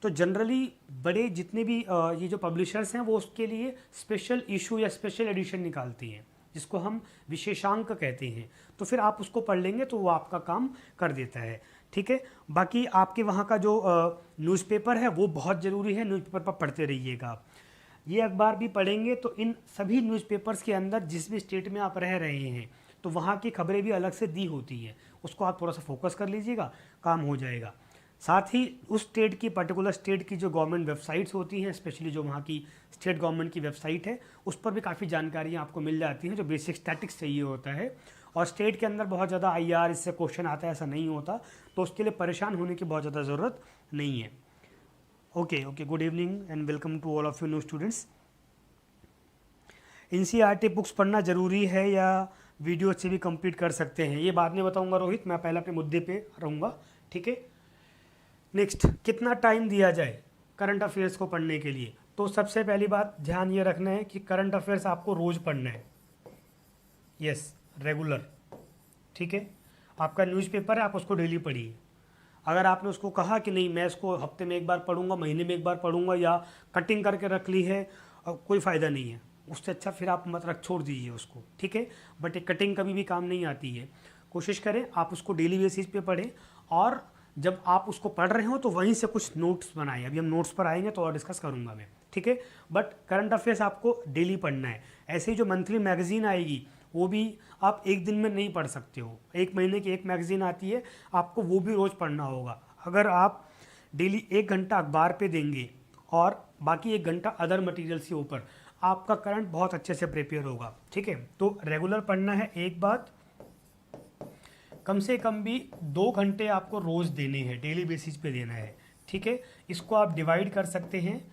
तो जनरली बड़े जितने भी ये जो पब्लिशर्स हैं वो उसके लिए स्पेशल इशू या स्पेशल एडिशन निकालती हैं, जिसको हम विशेषांक कहते हैं। तो फिर आप उसको पढ़ लेंगे तो वो आपका काम कर देता है, ठीक है। बाकी आपके वहाँ का जो न्यूज़पेपर है वो बहुत ज़रूरी है, न्यूज़पेपर पर पढ़ते रहिएगा आप। ये अखबार भी पढ़ेंगे तो इन सभी न्यूज़पेपर्स के अंदर जिस भी स्टेट में आप रह रहे हैं तो वहाँ की खबरें भी अलग से दी होती हैं, उसको आप थोड़ा सा फोकस कर लीजिएगा, काम हो जाएगा। साथ ही उस स्टेट की, पर्टिकुलर स्टेट की जो गवर्नमेंट वेबसाइट्स होती हैं, स्पेशली जो वहाँ की स्टेट गवर्नमेंट की वेबसाइट है, उस पर भी काफ़ी जानकारियाँ आपको मिल जाती हैं, जो बेसिक स्टैटिक्स चाहिए होता है। और स्टेट के अंदर बहुत ज़्यादा IR इससे क्वेश्चन आता है ऐसा नहीं होता, तो उसके लिए परेशान होने की बहुत ज़्यादा ज़रूरत नहीं है। Okay, good evening and welcome to all of you new students. NCERT books पढ़ना ज़रूरी है या वीडियो से भी कंप्लीट कर सकते हैं, ये बाद में बताऊंगा रोहित, मैं पहले अपने मुद्दे पे रहूँगा, ठीक है। नेक्स्ट, कितना टाइम दिया जाए करंट अफेयर्स को पढ़ने के लिए? तो सबसे पहली बात ध्यान ये रखना है कि करंट अफेयर्स आपको रोज़ पढ़ना है, यस, रेगुलर, ठीक है। आपका न्यूज़पेपर है, आप उसको डेली पढ़िए। अगर आपने उसको कहा कि नहीं मैं इसको हफ्ते में एक बार पढ़ूंगा, महीने में एक बार पढ़ूंगा, या कटिंग करके रख ली है, कोई फ़ायदा नहीं है, उससे अच्छा फिर आप मत रख, छोड़ दीजिए उसको, ठीक है। बट एक कटिंग कभी भी काम नहीं आती है। कोशिश करें आप उसको डेली बेसिस पे पढ़ें, और जब आप उसको पढ़ रहे हो तो वहीं से कुछ नोट्स बनाएं। अभी हम नोट्स पर आएंगे तो और डिस्कस करूंगा मैं, ठीक है। बट करंट अफेयर्स आपको डेली पढ़ना है। ऐसे ही जो मंथली मैगजीन आएगी वो भी आप एक दिन में नहीं पढ़ सकते हो, एक महीने की एक मैगजीन आती है, आपको वो भी रोज़ पढ़ना होगा। अगर आप डेली 1 घंटा अखबार पे देंगे और बाकी 1 घंटा अदर मटेरियल्स के ऊपर, आपका करंट बहुत अच्छे से प्रिपेयर होगा, ठीक है। तो रेगुलर पढ़ना है, एक बात, कम से कम भी 2 घंटे आपको रोज़ देने हैं, डेली बेसिस पे देना है, ठीक है। इसको आप डिवाइड कर सकते हैं।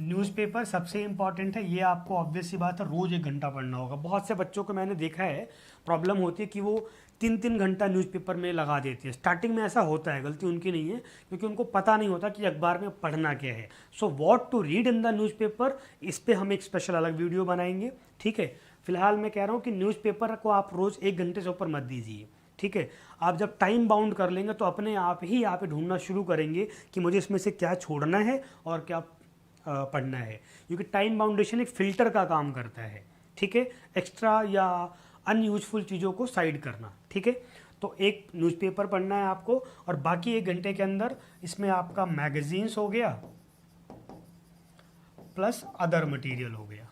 न्यूज़पेपर सबसे इम्पॉर्टेंट है, ये आपको ऑब्वियस सी बात है रोज़ 1 घंटा पढ़ना होगा। बहुत से बच्चों को मैंने देखा है, प्रॉब्लम होती है कि वो 3-3 घंटा न्यूज़पेपर में लगा देते हैं। स्टार्टिंग में ऐसा होता है, गलती उनकी नहीं है, क्योंकि उनको पता नहीं होता कि अखबार में पढ़ना क्या है। So what to read in the newspaper, इस पर हम एक स्पेशल अलग वीडियो बनाएंगे, ठीक है। फिलहाल मैं कह रहा हूँ कि न्यूज़पेपर को आप रोज़ 1 घंटे से ऊपर मत दीजिए, ठीक है। आप जब टाइम बाउंड कर लेंगे तो अपने आप ही आप ढूंढना शुरू करेंगे कि मुझे इसमें से क्या छोड़ना है और क्या पढ़ना है, क्योंकि टाइम बाउंडेशन एक फ़िल्टर का काम करता है, ठीक है। एक्स्ट्रा या अनयूजफुल चीज़ों को साइड करना, ठीक है। तो एक न्यूज़पेपर पढ़ना है आपको, और बाकी 1 घंटे के अंदर इसमें आपका मैगजीन्स हो गया प्लस अदर मटेरियल हो गया,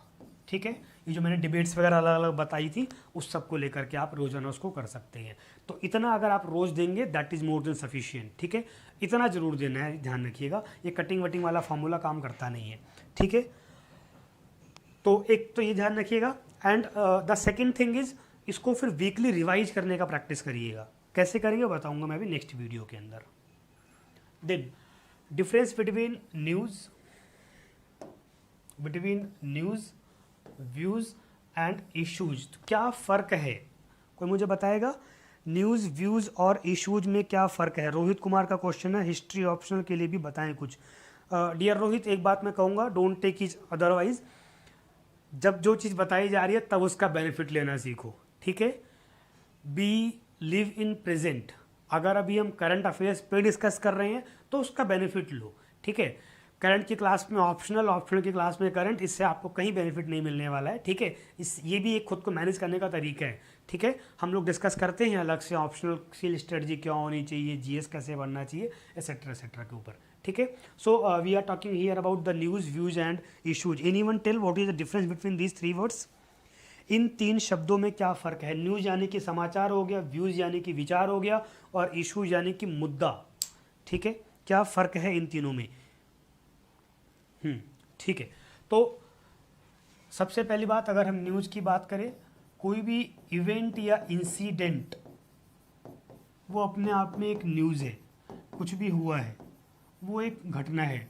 ठीक है। ये जो मैंने डिबेट्स वगैरह अलग अलग बताई थी, उस सब को लेकर के आप रोजाना उसको कर सकते हैं। तो इतना अगर आप रोज़ देंगे that is more than sufficient, ठीक है। इतना ज़रूर देना है, ध्यान रखिएगा, ये कटिंग वटिंग वाला फार्मूला काम करता नहीं है, ठीक है। तो एक तो ये ध्यान रखिएगा। And the second thing is, इसको फिर वीकली रिवाइज करने का प्रैक्टिस करिएगा। कैसे करेंगे बताऊंगा मैं भी नेक्स्ट वीडियो के अंदर। Then difference between news, views and issues, क्या फ़र्क है? कोई मुझे बताएगा न्यूज़, व्यूज़ और इश्यूज में क्या फ़र्क है? रोहित कुमार का क्वेश्चन है, हिस्ट्री ऑप्शनल के लिए भी बताएं कुछ। डियर रोहित, एक बात मैं कहूँगा, डोंट टेक इज अदरवाइज, जब जो चीज़ बताई जा रही है तब उसका बेनिफिट लेना सीखो, ठीक है। बी लिव इन प्रेजेंट, अगर अभी हम करंट अफेयर्स पे डिस्कस कर रहे हैं तो उसका बेनिफिट लो, ठीक है। करंट की क्लास में ऑप्शनल की क्लास में करंट, इससे आपको कहीं बेनिफिट नहीं मिलने वाला है, ठीक है। ये भी एक खुद को मैनेज करने का तरीका है, ठीक है। हम लोग डिस्कस करते हैं अलग से ऑप्शनल की स्ट्रेटजी क्या होनी चाहिए, जीएस कैसे बनना चाहिए, एसेट्रा एसेट्रा के ऊपर, ठीक है। So we are talking here about the news, views and issues. Anyone tell what is the difference between these 3 words? इन 3 शब्दों में क्या फ़र्क है? न्यूज़ यानी कि समाचार हो गया, व्यूज़ यानी कि विचार हो गया, और इशूज यानी कि मुद्दा, ठीक है। क्या फ़र्क है इन तीनों में? ठीक है। तो सबसे पहली बात, अगर हम न्यूज़ की बात करें, कोई भी इवेंट या इंसिडेंट वो अपने आप में एक न्यूज़ है। कुछ भी हुआ है वो एक घटना है।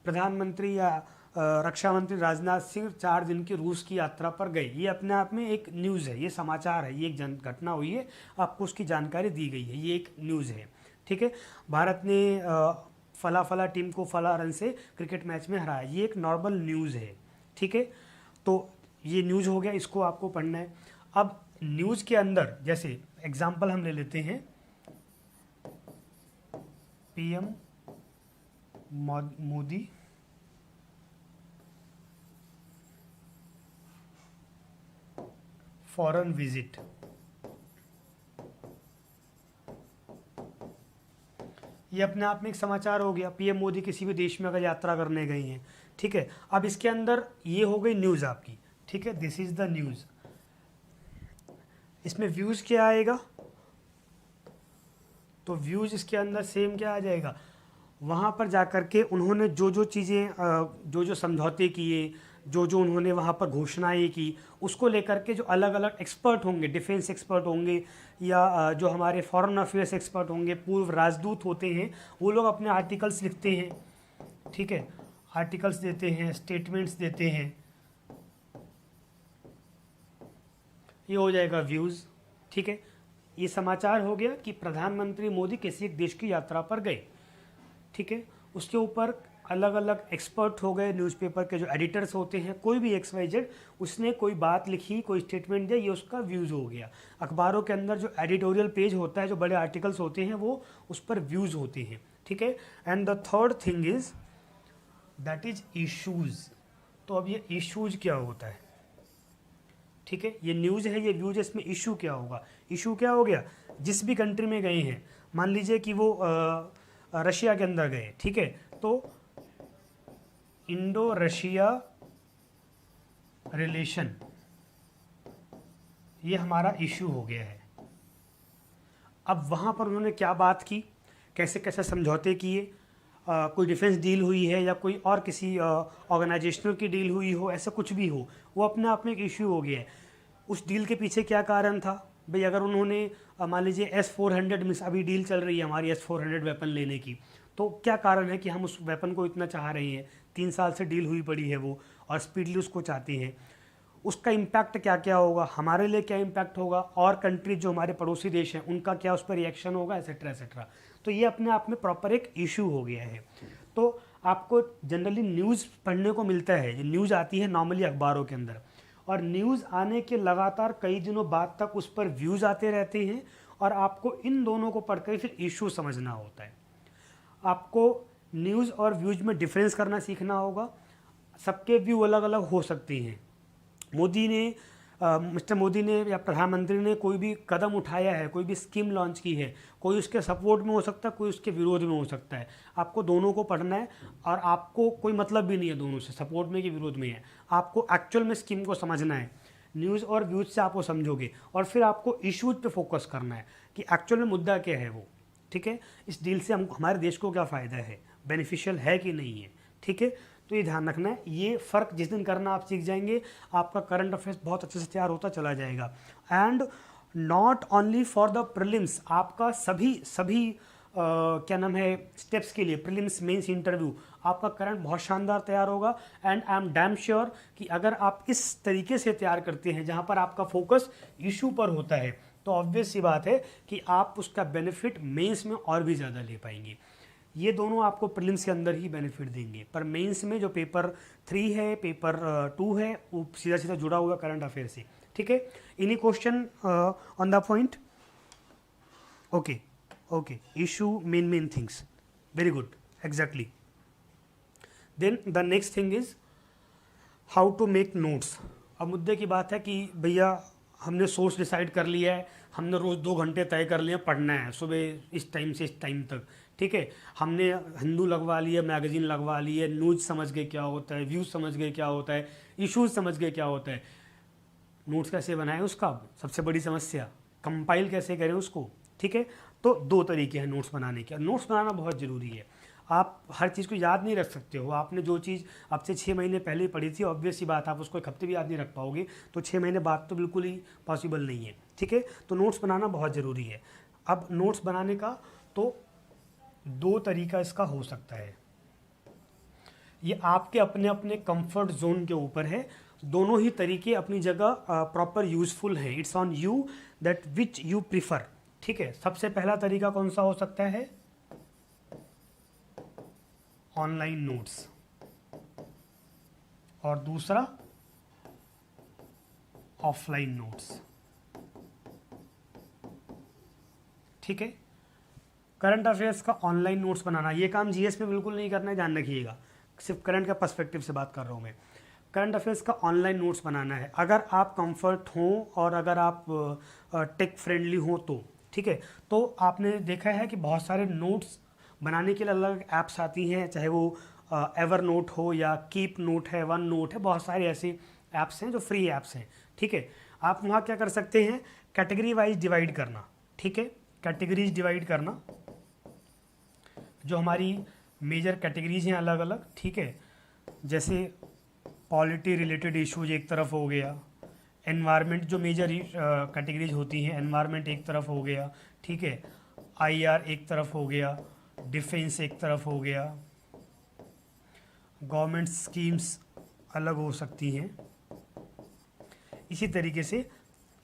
प्रधानमंत्री या रक्षा मंत्री राजनाथ सिंह 4 दिन की रूस की यात्रा पर गए, ये अपने आप में एक न्यूज़ है, ये समाचार है, ये एक घटना हुई है, आपको उसकी जानकारी दी गई है, ये एक न्यूज़ है, ठीक है। भारत ने फला टीम को फला रन से क्रिकेट मैच में हराया, ये एक नॉर्मल न्यूज़ है, ठीक है। तो ये न्यूज़ हो गया, इसको आपको पढ़ना है। अब न्यूज़ के अंदर जैसे एग्जाम्पल हम ले लेते हैं, पीएम मोदी फॉरेन विजिट, ये अपने आप में एक समाचार हो गया। पीएम मोदी किसी भी देश में अगर यात्रा करने गए हैं, ठीक है। अब इसके अंदर ये हो गई न्यूज़ आपकी, ठीक है, दिस इज द न्यूज़। इसमें व्यूज़ क्या आएगा, तो व्यूज़ इसके अंदर सेम क्या आ जाएगा, वहाँ पर जाकर के उन्होंने जो जो चीज़ें जो जो समझौते किए, जो जो उन्होंने वहाँ पर घोषणाएं की, उसको लेकर के जो अलग अलग एक्सपर्ट होंगे, डिफेंस एक्सपर्ट होंगे या जो हमारे फॉरेन अफेयर्स एक्सपर्ट होंगे, पूर्व राजदूत होते हैं, वो लोग अपने आर्टिकल्स लिखते हैं, ठीक है, आर्टिकल्स देते हैं, स्टेटमेंट्स देते हैं, ये हो जाएगा व्यूज़, ठीक है। ये समाचार हो गया कि प्रधानमंत्री मोदी किसी एक देश की यात्रा पर गए, ठीक है। उसके ऊपर अलग अलग एक्सपर्ट हो गए, न्यूज़पेपर के जो एडिटर्स होते हैं, कोई भी XYZ, उसने कोई बात लिखी, कोई स्टेटमेंट दिया, ये उसका व्यूज़ हो गया। अखबारों के अंदर जो एडिटोरियल पेज होता है, जो बड़े आर्टिकल्स होते हैं, वो उस पर व्यूज़ होते हैं, ठीक है। And the third thing is that is issues. तो अब ये इशूज़ क्या होता है, ठीक है, ये न्यूज़ है, ये व्यूज़ है, इसमें इशू क्या होगा, इशू क्या हो गया, जिस भी कंट्री में गए हैं, मान लीजिए कि वो रशिया के अंदर गए, ठीक है, तो इंडो रशिया रिलेशन, ये हमारा इशू हो गया है। अब वहाँ पर उन्होंने क्या बात की, कैसे कैसे समझौते किए, कोई डिफेंस डील हुई है या कोई और किसी ऑर्गेनाइजेशनल की डील हुई हो, ऐसा कुछ भी हो, वो अपने आप में एक इशू हो गया है। उस डील के पीछे क्या कारण था भाई, अगर उन्होंने मान लीजिए S-400 में अभी डील चल रही है हमारी S-400 वेपन लेने की, तो क्या कारण है कि हम उस वेपन को इतना चाह रहे हैं, 3 साल से डील हुई पड़ी है वो, और स्पीडली उसको चाहते हैं, उसका इम्पैक्ट क्या क्या होगा, हमारे लिए क्या इम्पैक्ट होगा, और कंट्री जो हमारे पड़ोसी देश हैं उनका क्या उस पर रिएक्शन होगा, एसेट्रा एसेट्रा। तो ये अपने आप में प्रॉपर एक इशू हो गया है। तो आपको जनरली न्यूज़ पढ़ने को मिलता है, ये न्यूज़ आती है नॉर्मली अखबारों के अंदर, और न्यूज़ आने के लगातार कई दिनों बाद तक उस पर व्यूज़ आते रहते हैं, और आपको इन दोनों को पढ़कर फिर इशू समझना होता है। आपको न्यूज़ और व्यूज़ में डिफरेंस करना सीखना होगा। सबके व्यू अलग अलग हो सकते हैं। मोदी ने मिस्टर मोदी ने या प्रधानमंत्री ने कोई भी कदम उठाया है, कोई भी स्कीम लॉन्च की है, कोई उसके सपोर्ट में हो सकता है, कोई उसके विरोध में हो सकता है। आपको दोनों को पढ़ना है, और आपको कोई मतलब भी नहीं है दोनों से, सपोर्ट में कि विरोध में है, आपको एक्चुअल में स्कीम को समझना है। न्यूज़ और व्यूज़ से आप वो समझोगे, और फिर आपको इशूज़ पे फोकस करना है कि एक्चुअल में मुद्दा क्या है वो, ठीक है, इस डील से हम हमारे देश को क्या फ़ायदा है, बेनिफिशियल है कि नहीं है, ठीक है। तो ये ध्यान रखना है, ये फ़र्क जिस दिन करना आप सीख जाएंगे, आपका करंट अफेयर्स बहुत अच्छे से तैयार होता चला जाएगा। And not only for the prelims, आपका सभी सभी क्या नाम है स्टेप्स के लिए, प्रीलिम्स, मेंस, इंटरव्यू, आपका करंट बहुत शानदार तैयार होगा। And I am damn sure कि अगर आप इस तरीके से तैयार करते हैं जहाँ पर आपका फोकस इशू पर होता है, तो ऑब्वियस सी बात है कि आप उसका बेनिफिट मेंस में और भी ज़्यादा ले पाएंगे। ये दोनों आपको प्रीलिम्स के अंदर ही बेनिफिट देंगे, पर मेंस में जो पेपर 3 है, पेपर 2 है, वो सीधा सीधा जुड़ा हुआ करंट अफेयर से, ठीक है। Any question on the point? Okay okay, issue, main things, very good, exactly. Then the next thing is how to make notes. अब मुद्दे की बात है कि भैया हमने सोर्स डिसाइड कर लिया है, हमने रोज़ 2 घंटे तय कर लिए पढ़ना है, सुबह इस टाइम से इस टाइम तक, ठीक है। हमने हिंदू लगवा लिए, मैगजीन लगवा लिए, न्यूज़ समझ गए क्या होता है, व्यूज़ समझ गए क्या होता है, इश्यूज समझ गए क्या होता है, नोट्स कैसे बनाएं उसका सबसे बड़ी समस्या, कंपाइल कैसे करें उसको, ठीक है। तो 2 तरीके हैं नोट्स बनाने के। नोट्स बनाना बहुत ज़रूरी है। आप हर चीज़ को याद नहीं रख सकते हो। आपने जो चीज़ अब से 6 महीने पहले पढ़ी थी, ऑब्वियस सी बात आप उसको 1 हफ्ते भी याद नहीं रख पाओगे, तो 6 महीने बाद तो बिल्कुल ही पॉसिबल नहीं है, ठीक है। तो नोट्स बनाना बहुत ज़रूरी है। अब नोट्स बनाने का तो 2 तरीका इसका हो सकता है, ये आपके अपने अपने कंफर्ट जोन के ऊपर है। दोनों ही तरीके अपनी जगह प्रॉपर यूजफुल हैं। It's on you that which you prefer, ठीक है। सबसे पहला तरीका कौन सा हो सकता है? ऑनलाइन नोट्स, और दूसरा ऑफलाइन नोट्स। ठीक है। करंट अफेयर्स का ऑनलाइन नोट्स बनाना, ये काम जीएस में बिल्कुल नहीं करना है, ध्यान रखिएगा, सिर्फ करंट का पर्सपेक्टिव से बात कर रहा हूँ मैं। करंट अफेयर्स का ऑनलाइन नोट्स बनाना है, अगर आप कंफर्ट हो और अगर आप टेक फ्रेंडली हो तो ठीक है। तो आपने देखा है कि बहुत सारे नोट्स बनाने के लिए अलग अलग ऐप्स आती हैं, चाहे वो एवर नोट हो या कीप नोट है, वन नोट है, बहुत सारे ऐसे ऐप्स हैं जो फ्री ऐप्स हैं, ठीक है। आप वहाँ क्या कर सकते हैं, कैटेगरी वाइज डिवाइड करना, ठीक है, कैटेगरीज डिवाइड करना, जो हमारी मेजर कैटेगरीज हैं अलग अलग, ठीक है। जैसे पॉलिटी रिलेटेड इश्यूज एक तरफ हो गया, एनवायरनमेंट जो मेजर कैटेगरीज होती हैं, एनवायरनमेंट एक तरफ हो गया, ठीक है, आईआर एक तरफ हो गया, डिफेंस एक तरफ हो गया, गवर्नमेंट स्कीम्स अलग हो सकती हैं, इसी तरीके से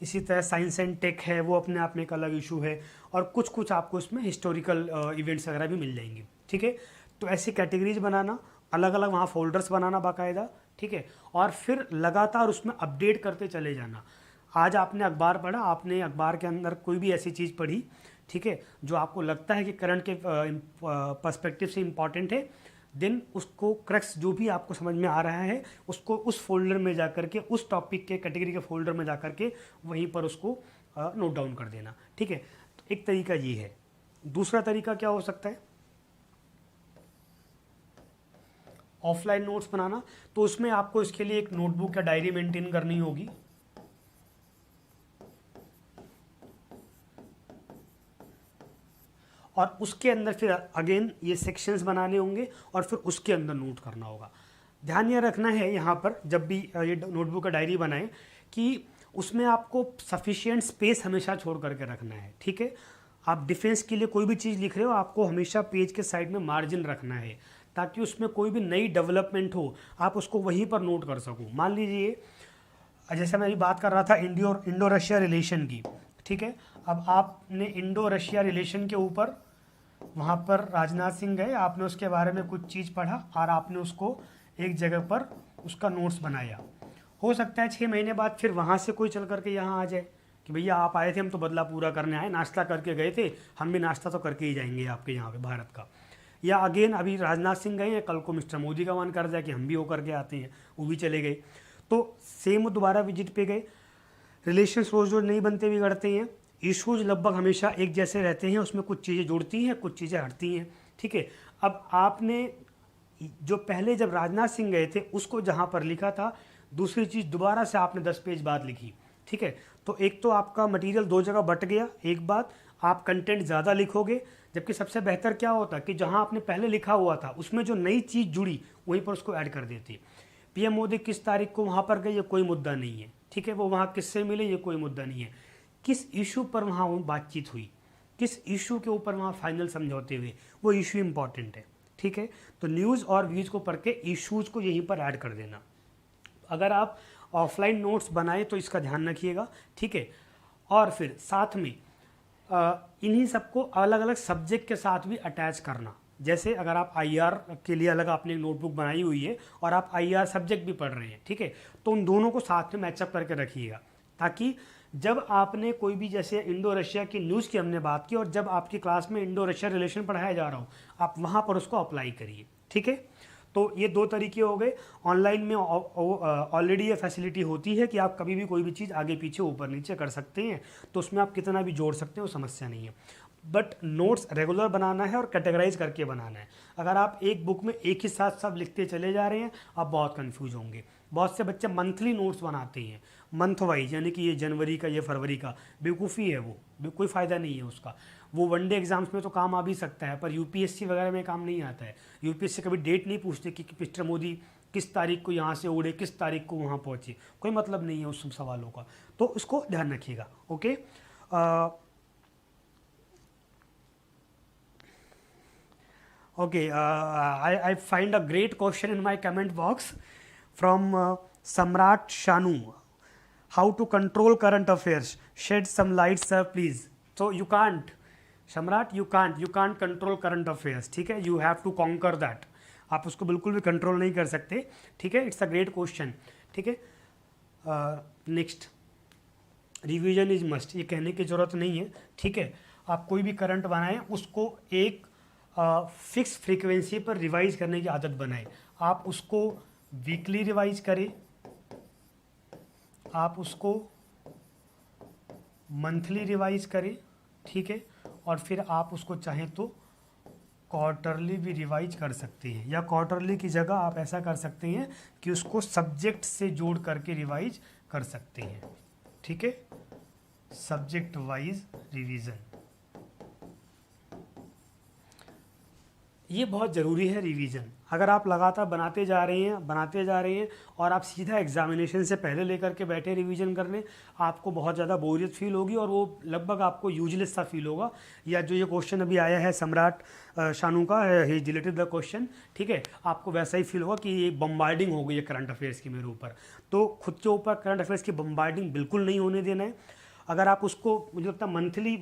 इसी तरह साइंस एंड टेक है, वो अपने आप में एक अलग इशू है, और कुछ कुछ आपको इसमें हिस्टोरिकल इवेंट्स वगैरह भी मिल जाएंगे, ठीक है। तो ऐसी कैटेगरीज बनाना, अलग अलग वहाँ फोल्डर्स बनाना बाकायदा, ठीक है, और फिर लगातार उसमें अपडेट करते चले जाना। आज आपने अखबार पढ़ा, आपने अखबार के अंदर कोई भी ऐसी चीज़ पढ़ी, ठीक है, जो आपको लगता है कि करंट के पर्सपेक्टिव से इम्पॉर्टेंट है, देन उसको क्रक्स जो भी आपको समझ में आ रहा है उसको उस फोल्डर में जा कर के, उस टॉपिक के कैटेगरी के फोल्डर में जा कर के वहीं पर उसको नोट डाउन कर देना, ठीक है। तो एक तरीका ये है। दूसरा तरीका क्या हो सकता है, ऑफलाइन नोट्स बनाना। तो उसमें आपको इसके लिए एक नोटबुक या डायरी मेंटेन करनी होगी, और उसके अंदर फिर अगेन ये सेक्शंस बनाने होंगे और फिर उसके अंदर नोट करना होगा। ध्यान ये रखना है यहाँ पर, जब भी ये नोटबुक का डायरी बनाएं, कि उसमें आपको सफिशिएंट स्पेस हमेशा छोड़ करके रखना है, ठीक है। आप डिफेंस के लिए कोई भी चीज़ लिख रहे हो, आपको हमेशा पेज के साइड में मार्जिन रखना है, ताकि उसमें कोई भी नई डेवलपमेंट हो आप उसको वहीं पर नोट कर सको। मान लीजिए जैसे मैं अभी बात कर रहा था इंडो रशिया रिलेशन की, ठीक है। अब आपने इंडो रशिया रिलेशन के ऊपर वहाँ पर राजनाथ सिंह गए, आपने उसके बारे में कुछ चीज़ पढ़ा और आपने उसको एक जगह पर उसका नोट्स बनाया। हो सकता है 6 महीने बाद फिर वहाँ से कोई चल करके यहाँ आ जाए कि भैया आप आए थे, हम तो बदला पूरा करने आए, नाश्ता करके गए थे, हम भी नाश्ता तो करके ही जाएंगे आपके यहाँ पे भारत का। या अगेन अभी राजनाथ सिंह गए हैं, कल को मिस्टर मोदी का मन कर जाए कि हम भी वो करके आते हैं, वो भी चले गए, तो सेम दोबारा विजिट पे गए। रिलेशंस रोज रोज नहीं बनते बिगड़ते हैं, इशूज लगभग हमेशा एक जैसे रहते हैं, उसमें कुछ चीज़ें जुड़ती हैं, कुछ चीज़ें हटती हैं, ठीक है। अब आपने जो पहले जब राजनाथ सिंह गए थे उसको जहाँ पर लिखा था, दूसरी चीज़ दोबारा से आपने 10 पेज बाद लिखी, ठीक है। तो एक तो आपका मटेरियल 2 जगह बट गया, एक बात आप कंटेंट ज़्यादा लिखोगे, जबकि सबसे बेहतर क्या होता कि जहाँ आपने पहले लिखा हुआ था उसमें जो नई चीज़ जुड़ी वहीं पर उसको ऐड कर देती। पीएम मोदी किस तारीख को वहाँ पर गए ये कोई मुद्दा नहीं है, ठीक है, वो वहाँ किससे मिले ये कोई मुद्दा नहीं है, किस इशू पर वहाँ बातचीत हुई, किस इशू के ऊपर वहाँ फाइनल समझौते हुए, वो इशू इम्पॉर्टेंट है, ठीक है। तो न्यूज़ और व्यूज़ को पढ़ के इशूज़ को यहीं पर ऐड कर देना। अगर आप ऑफलाइन नोट्स बनाए तो इसका ध्यान रखिएगा, ठीक है। और फिर साथ में इन्हीं सबको अलग अलग सब्जेक्ट के साथ भी अटैच करना। जैसे अगर आप आईआर के लिए अलग आपने एक नोटबुक बनाई हुई है और आप आईआर सब्जेक्ट भी पढ़ रहे हैं, ठीक है, तो उन दोनों को साथ में मैचअप करके रखिएगा, ताकि जब आपने कोई भी, जैसे इंडो रशिया की न्यूज़ की हमने बात की, और जब आपकी क्लास में इंडो रशिया रिलेशन पढ़ाया जा रहा हो आप वहाँ पर उसको अप्लाई करिए, ठीक है। तो ये 2 तरीके हो गए। ऑनलाइन में ऑलरेडी ये फैसिलिटी होती है कि आप कभी भी कोई भी चीज़ आगे पीछे ऊपर नीचे कर सकते हैं, तो उसमें आप कितना भी जोड़ सकते हैं, वो समस्या नहीं है। बट नोट्स रेगुलर बनाना है और कैटेगराइज करके बनाना है। अगर आप एक बुक में एक ही साथ सब लिखते चले जा रहे हैं आप बहुत कंफ्यूज होंगे। बहुत से बच्चे मंथली नोट्स बनाते हैं, मंथ वाइज, यानी कि ये जनवरी का, ये फरवरी का, बेवकूफ़ी है वो, कोई फ़ायदा नहीं है उसका। वो वनडे एग्जाम्स में तो काम आ भी सकता है, पर यूपीएससी वगैरह में काम नहीं आता है। यूपीएससी कभी डेट नहीं पूछते कि मिस्टर मोदी किस तारीख को यहाँ से उड़े, किस तारीख को वहाँ पहुँचे, कोई मतलब नहीं है उस सब सवालों का, तो उसको ध्यान रखिएगा, okay. Okay, I find a great question in my comment box from Samrat Shanu. How to control current affairs? Shed some light, sir, please. So you can't, Samrat, you can't control current affairs, ठीक है. You have to conquer that. आप उसको बिल्कुल भी control नहीं कर सकते, ठीक है. इट्स अ ग्रेट क्वेश्चन, ठीक है. नेक्स्ट, रिवीजन इज मस्ट, ये कहने की ज़रूरत नहीं है, ठीक है. आप कोई भी करंट बनाएं उसको एक फिक्स फ्रीक्वेंसी पर रिवाइज करने की आदत बनाएं। आप उसको वीकली रिवाइज करें, आप उसको मंथली रिवाइज करें, ठीक है, और फिर आप उसको चाहें तो क्वार्टरली भी रिवाइज कर सकते हैं, या क्वार्टरली की जगह आप ऐसा कर सकते हैं कि उसको सब्जेक्ट से जोड़ करके रिवाइज कर सकते हैं, ठीक है, सब्जेक्ट वाइज रिवीजन। ये बहुत ज़रूरी है रिवीजन। अगर आप लगातार बनाते जा रहे हैं और आप सीधा एग्जामिनेशन से पहले लेकर के बैठे रिवीजन करने, आपको बहुत ज़्यादा बोरियत फील होगी और वो लगभग आपको यूजलेस सा फील होगा। या जो ये क्वेश्चन अभी आया है सम्राट शानू का, ही डिलीटेड द क्वेश्चन, ठीक है, आपको वैसा ही फील होगा कि ये बम्बार्डिंग हो गई है करंट अफेयर्स की मेरे ऊपर। तो खुद के ऊपर करंट अफेयर्स की बम्बार्डिंग बिल्कुल नहीं होने देना है। अगर आप उसको, मुझे लगता है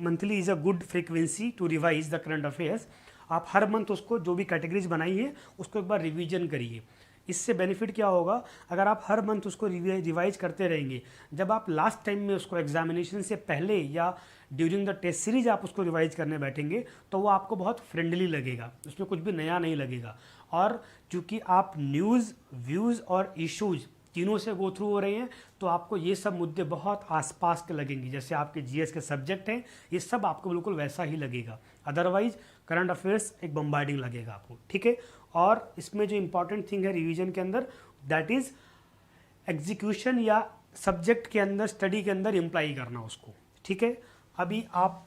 monthly is a good frequency to revise the current affairs. आप हर मंथ उसको जो भी कैटेगरीज बनाई है उसको एक बार रिवीजन करिए। इससे बेनिफिट क्या होगा, अगर आप हर मंथ उसको रिवाइज करते रहेंगे, जब आप लास्ट टाइम में उसको एग्जामिनेशन से पहले या ड्यूरिंग द टेस्ट सीरीज आप उसको रिवाइज करने बैठेंगे तो वो आपको बहुत फ्रेंडली लगेगा, उसमें कुछ भी नया नहीं लगेगा। और चूँकि आप न्यूज़, व्यूज़ और इश्यूज़ तीनों से गो थ्रू हो रहे हैं तो आपको ये सब मुद्दे बहुत आसपास के लगेंगे, जैसे आपके जीएस के सब्जेक्ट हैं, ये सब आपको बिल्कुल वैसा ही लगेगा। अदरवाइज करंट अफेयर्स एक बम्बार्डिंग लगेगा आपको, ठीक है। और इसमें जो इंपॉर्टेंट थिंग है रिवीजन के अंदर, दैट इज एग्जीक्यूशन या सब्जेक्ट के अंदर, स्टडी के अंदर इम्प्लाई करना उसको, ठीक है। अभी आप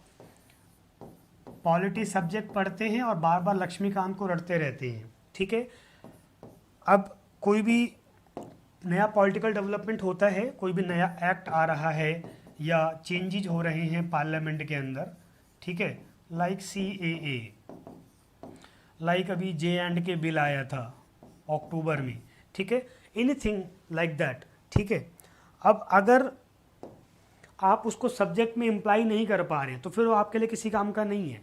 पॉलिटी सब्जेक्ट पढ़ते हैं और बार बार लक्ष्मीकांत को रटते रहते हैं, ठीक है। अब कोई भी नया पॉलिटिकल डेवलपमेंट होता है, कोई भी नया एक्ट आ रहा है या चेंजेज हो रहे हैं पार्लियामेंट के अंदर, ठीक है, लाइक CAA, लाइक अभी J&K बिल आया था अक्टूबर में, ठीक है, एनीथिंग लाइक दैट, ठीक है। अब अगर आप उसको सब्जेक्ट में इम्प्लाई नहीं कर पा रहे हैं तो फिर वो आपके लिए किसी काम का नहीं है।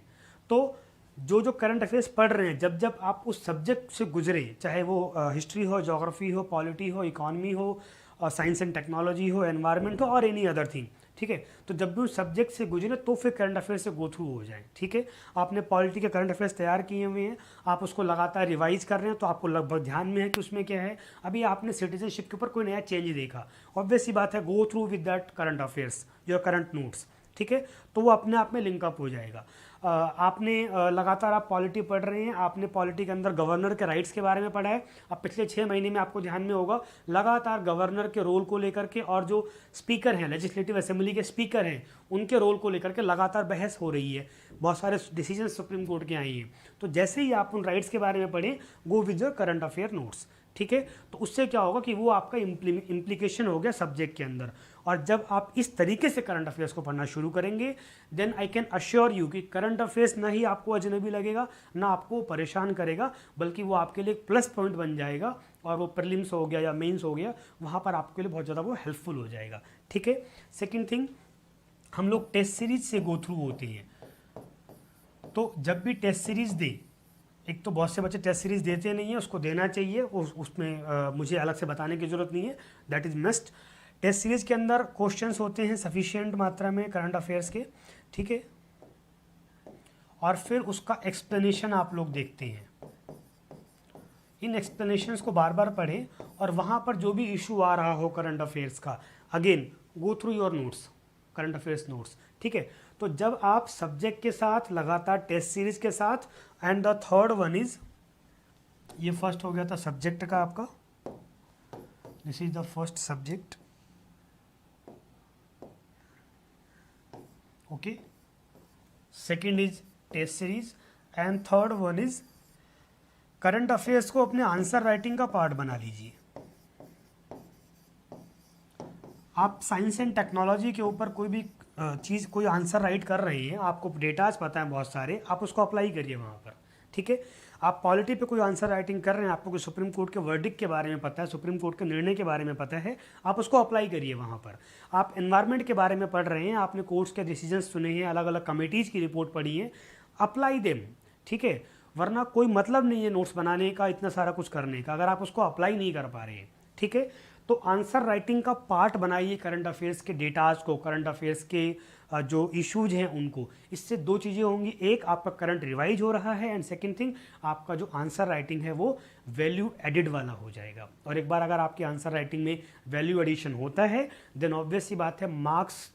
तो जो करंट अफेयर्स पढ़ रहे हैं, जब जब आप उस सब्जेक्ट से गुजरे, चाहे वो हिस्ट्री हो, ज्योग्राफी हो, पॉलिटी हो, इकोनॉमी हो, साइंस एंड टेक्नोलॉजी हो, एनवायरनमेंट हो और एनी अदर थिंग, ठीक है, तो जब भी उस सब्जेक्ट से गुजरे तो फिर करंट अफेयर्स से गो थ्रू हो जाए, ठीक है। आपने पॉलिटी के करंट अफेयर्स तैयार किए हुए हैं, आप उसको लगातार रिवाइज कर रहे हैं, तो आपको लगभग ध्यान में है कि उसमें क्या है। अभी आपने सिटीजनशिप के ऊपर कोई नया चेंज देखा, ऑब्वियस सी बात है, go through with that current affairs, your current notes, ठीक है, तो वो अपने आप में लिंकअप हो जाएगा। आपने लगातार आप पॉलिटी पढ़ रहे हैं, आपने पॉलिटी के अंदर गवर्नर के राइट्स के बारे में पढ़ा है। अब पिछले 6 महीने में आपको ध्यान में होगा लगातार गवर्नर के रोल को लेकर के और जो स्पीकर हैं, लेजिस्लेटिव असेंबली के स्पीकर हैं, उनके रोल को लेकर के लगातार बहस हो रही है, बहुत सारे डिसीजन सुप्रीम कोर्ट के आए हैं। तो जैसे ही आप उन राइट्स के बारे में पढ़ें, go with your current affair notes, ठीक है। तो उससे क्या होगा कि वो आपका इम्प्लीकेशन हो गया सब्जेक्ट के अंदर। और जब आप इस तरीके से करंट अफेयर्स को पढ़ना शुरू करेंगे, then I can assure you कि करंट अफेयर्स ना ही आपको अजनबी लगेगा, ना आपको परेशान करेगा, बल्कि वो आपके लिए एक प्लस पॉइंट बन जाएगा। और वो प्रीलिम्स हो गया या मेंस हो गया, वहाँ पर आपके लिए बहुत ज़्यादा वो हेल्पफुल हो जाएगा, ठीक है। सेकेंड थिंग, हम लोग टेस्ट सीरीज से गो थ्रू होते हैं, तो जब भी टेस्ट सीरीज दे, एक तो बहुत से बच्चे टेस्ट सीरीज देते नहीं है, उसको देना चाहिए, उसमें मुझे अलग से बताने की ज़रूरत नहीं है, that is must. Test series के अंदर क्वेश्चंस होते हैं सफिशिएंट मात्रा में करंट अफेयर्स के, ठीक है, और फिर उसका एक्सप्लेनेशन आप लोग देखते हैं। इन एक्सप्लेनेशंस को बार बार पढ़ें और वहाँ पर जो भी इशू आ रहा हो करंट अफेयर्स का, again go through your notes, current affairs notes, ठीक है। तो जब आप सब्जेक्ट के साथ लगातार टेस्ट सीरीज के साथ, and the third one is, ये फर्स्ट हो गया था सब्जेक्ट का आपका, this is the first subject, okay, second is test series and third one is current affairs को अपने आंसर राइटिंग का पार्ट बना लीजिए। आप साइंस एंड टेक्नोलॉजी के ऊपर कोई भी चीज़, कोई आंसर राइट कर रहे हैं, आपको डेटाज पता है बहुत सारे, आप उसको अप्लाई करिए वहाँ पर, ठीक है। आप पॉलिटी पे कोई आंसर राइटिंग कर रहे हैं, आपको कोई सुप्रीम कोर्ट के वर्डिक्ट के बारे में पता है, सुप्रीम कोर्ट के निर्णय के बारे में पता है, आप उसको अप्लाई करिए वहाँ पर। आप एनवायरनमेंट के बारे में पढ़ रहे हैं, आपने कोर्ट्स के डिसीजन सुने हैं, अलग अलग कमेटीज़ की रिपोर्ट पढ़ी है, अप्लाई देम, ठीक है। वरना कोई मतलब नहीं है नोट्स बनाने का, इतना सारा कुछ करने का, अगर आप उसको अप्लाई नहीं कर पा रहे हैं, ठीक है। तो आंसर राइटिंग का पार्ट बनाइए करंट अफेयर्स के डेटाज को, करंट अफेयर्स के जो इश्यूज हैं उनको। इससे दो चीज़ें होंगी, एक आपका करंट रिवाइज हो रहा है एंड सेकंड थिंग आपका जो आंसर राइटिंग है वो वैल्यू एडिड वाला हो जाएगा। और एक बार अगर आपकी आंसर राइटिंग में वैल्यू एडिशन होता है देन ऑब्वियस सी बात है मार्क्स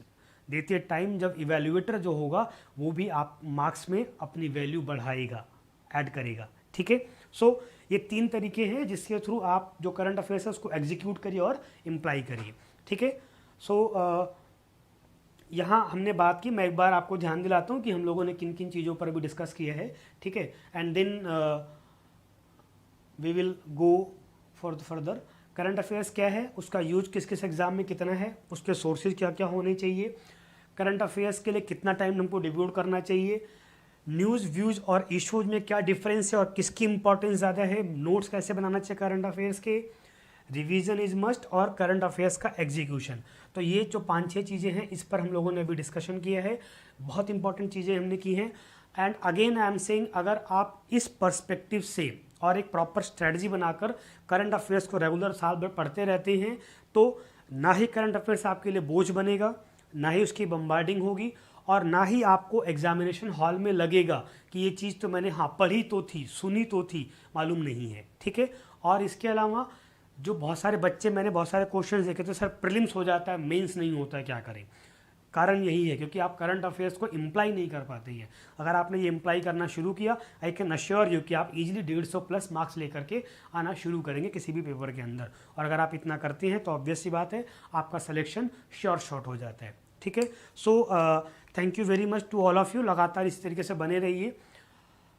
देते टाइम जब इवेल्युएटर जो होगा वो भी आप मार्क्स में अपनी वैल्यू बढ़ाएगा, ऐड करेगा, ठीक है। सो ये तीन तरीके हैं जिसके थ्रू आप जो करंट अफेयर्स है उसको एग्जीक्यूट करिए और इम्प्लाई करिए, ठीक है। सो यहाँ हमने बात की, मैं एक बार आपको ध्यान दिलाता हूँ कि हम लोगों ने किन किन चीज़ों पर भी डिस्कस किया है, ठीक है। And then we will go for the further. Current affairs क्या है, उसका यूज किस किस एग्जाम में कितना है, उसके सोर्सेज क्या क्या होने चाहिए, करंट अफेयर्स के लिए कितना टाइम हमको डिवोट करना चाहिए, न्यूज़ व्यूज़ और इश्यूज में क्या डिफरेंस है और किसकी इंपॉर्टेंस ज़्यादा है, नोट्स कैसे बनाना चाहिए करंट अफेयर्स के, रिवीजन इज मस्ट और करंट अफेयर्स का एग्जीक्यूशन। तो ये जो 5-6 चीज़ें हैं इस पर हम लोगों ने अभी डिस्कशन किया है, बहुत इंपॉर्टेंट चीज़ें हमने की हैं। And again I am saying अगर आप इस पर्सपेक्टिव से और एक प्रॉपर स्ट्रेटजी बनाकर करंट अफेयर्स को रेगुलर साल भर पढ़ते रहते हैं तो ना ही करंट अफेयर्स आपके लिए बोझ बनेगा, ना ही उसकी बम्बार्डिंग होगी और ना ही आपको एग्जामिनेशन हॉल में लगेगा कि ये चीज़ तो मैंने हाँ पढ़ी तो थी, सुनी तो थी, मालूम नहीं है, ठीक है। और इसके अलावा जो बहुत सारे बच्चे, मैंने बहुत सारे क्वेश्चंस देखे तो सर प्रीलिम्स हो जाता है, मेंस नहीं होता है, क्या करें। कारण यही है क्योंकि आप करंट अफेयर्स को इम्प्लाई नहीं कर पाते हैं। अगर आपने ये इम्प्लाई करना शुरू किया आई कैन अश्योर यू कि आप इजीली 150 प्लस मार्क्स लेकर के आना शुरू करेंगे किसी भी पेपर के अंदर। और अगर आप इतना करते हैं तो ऑब्वियस सी बात है आपका सिलेक्शन श्योर शॉट हो जाता है, ठीक है। So thank you very much to all of you, लगातार इस तरीके से बने रहिए।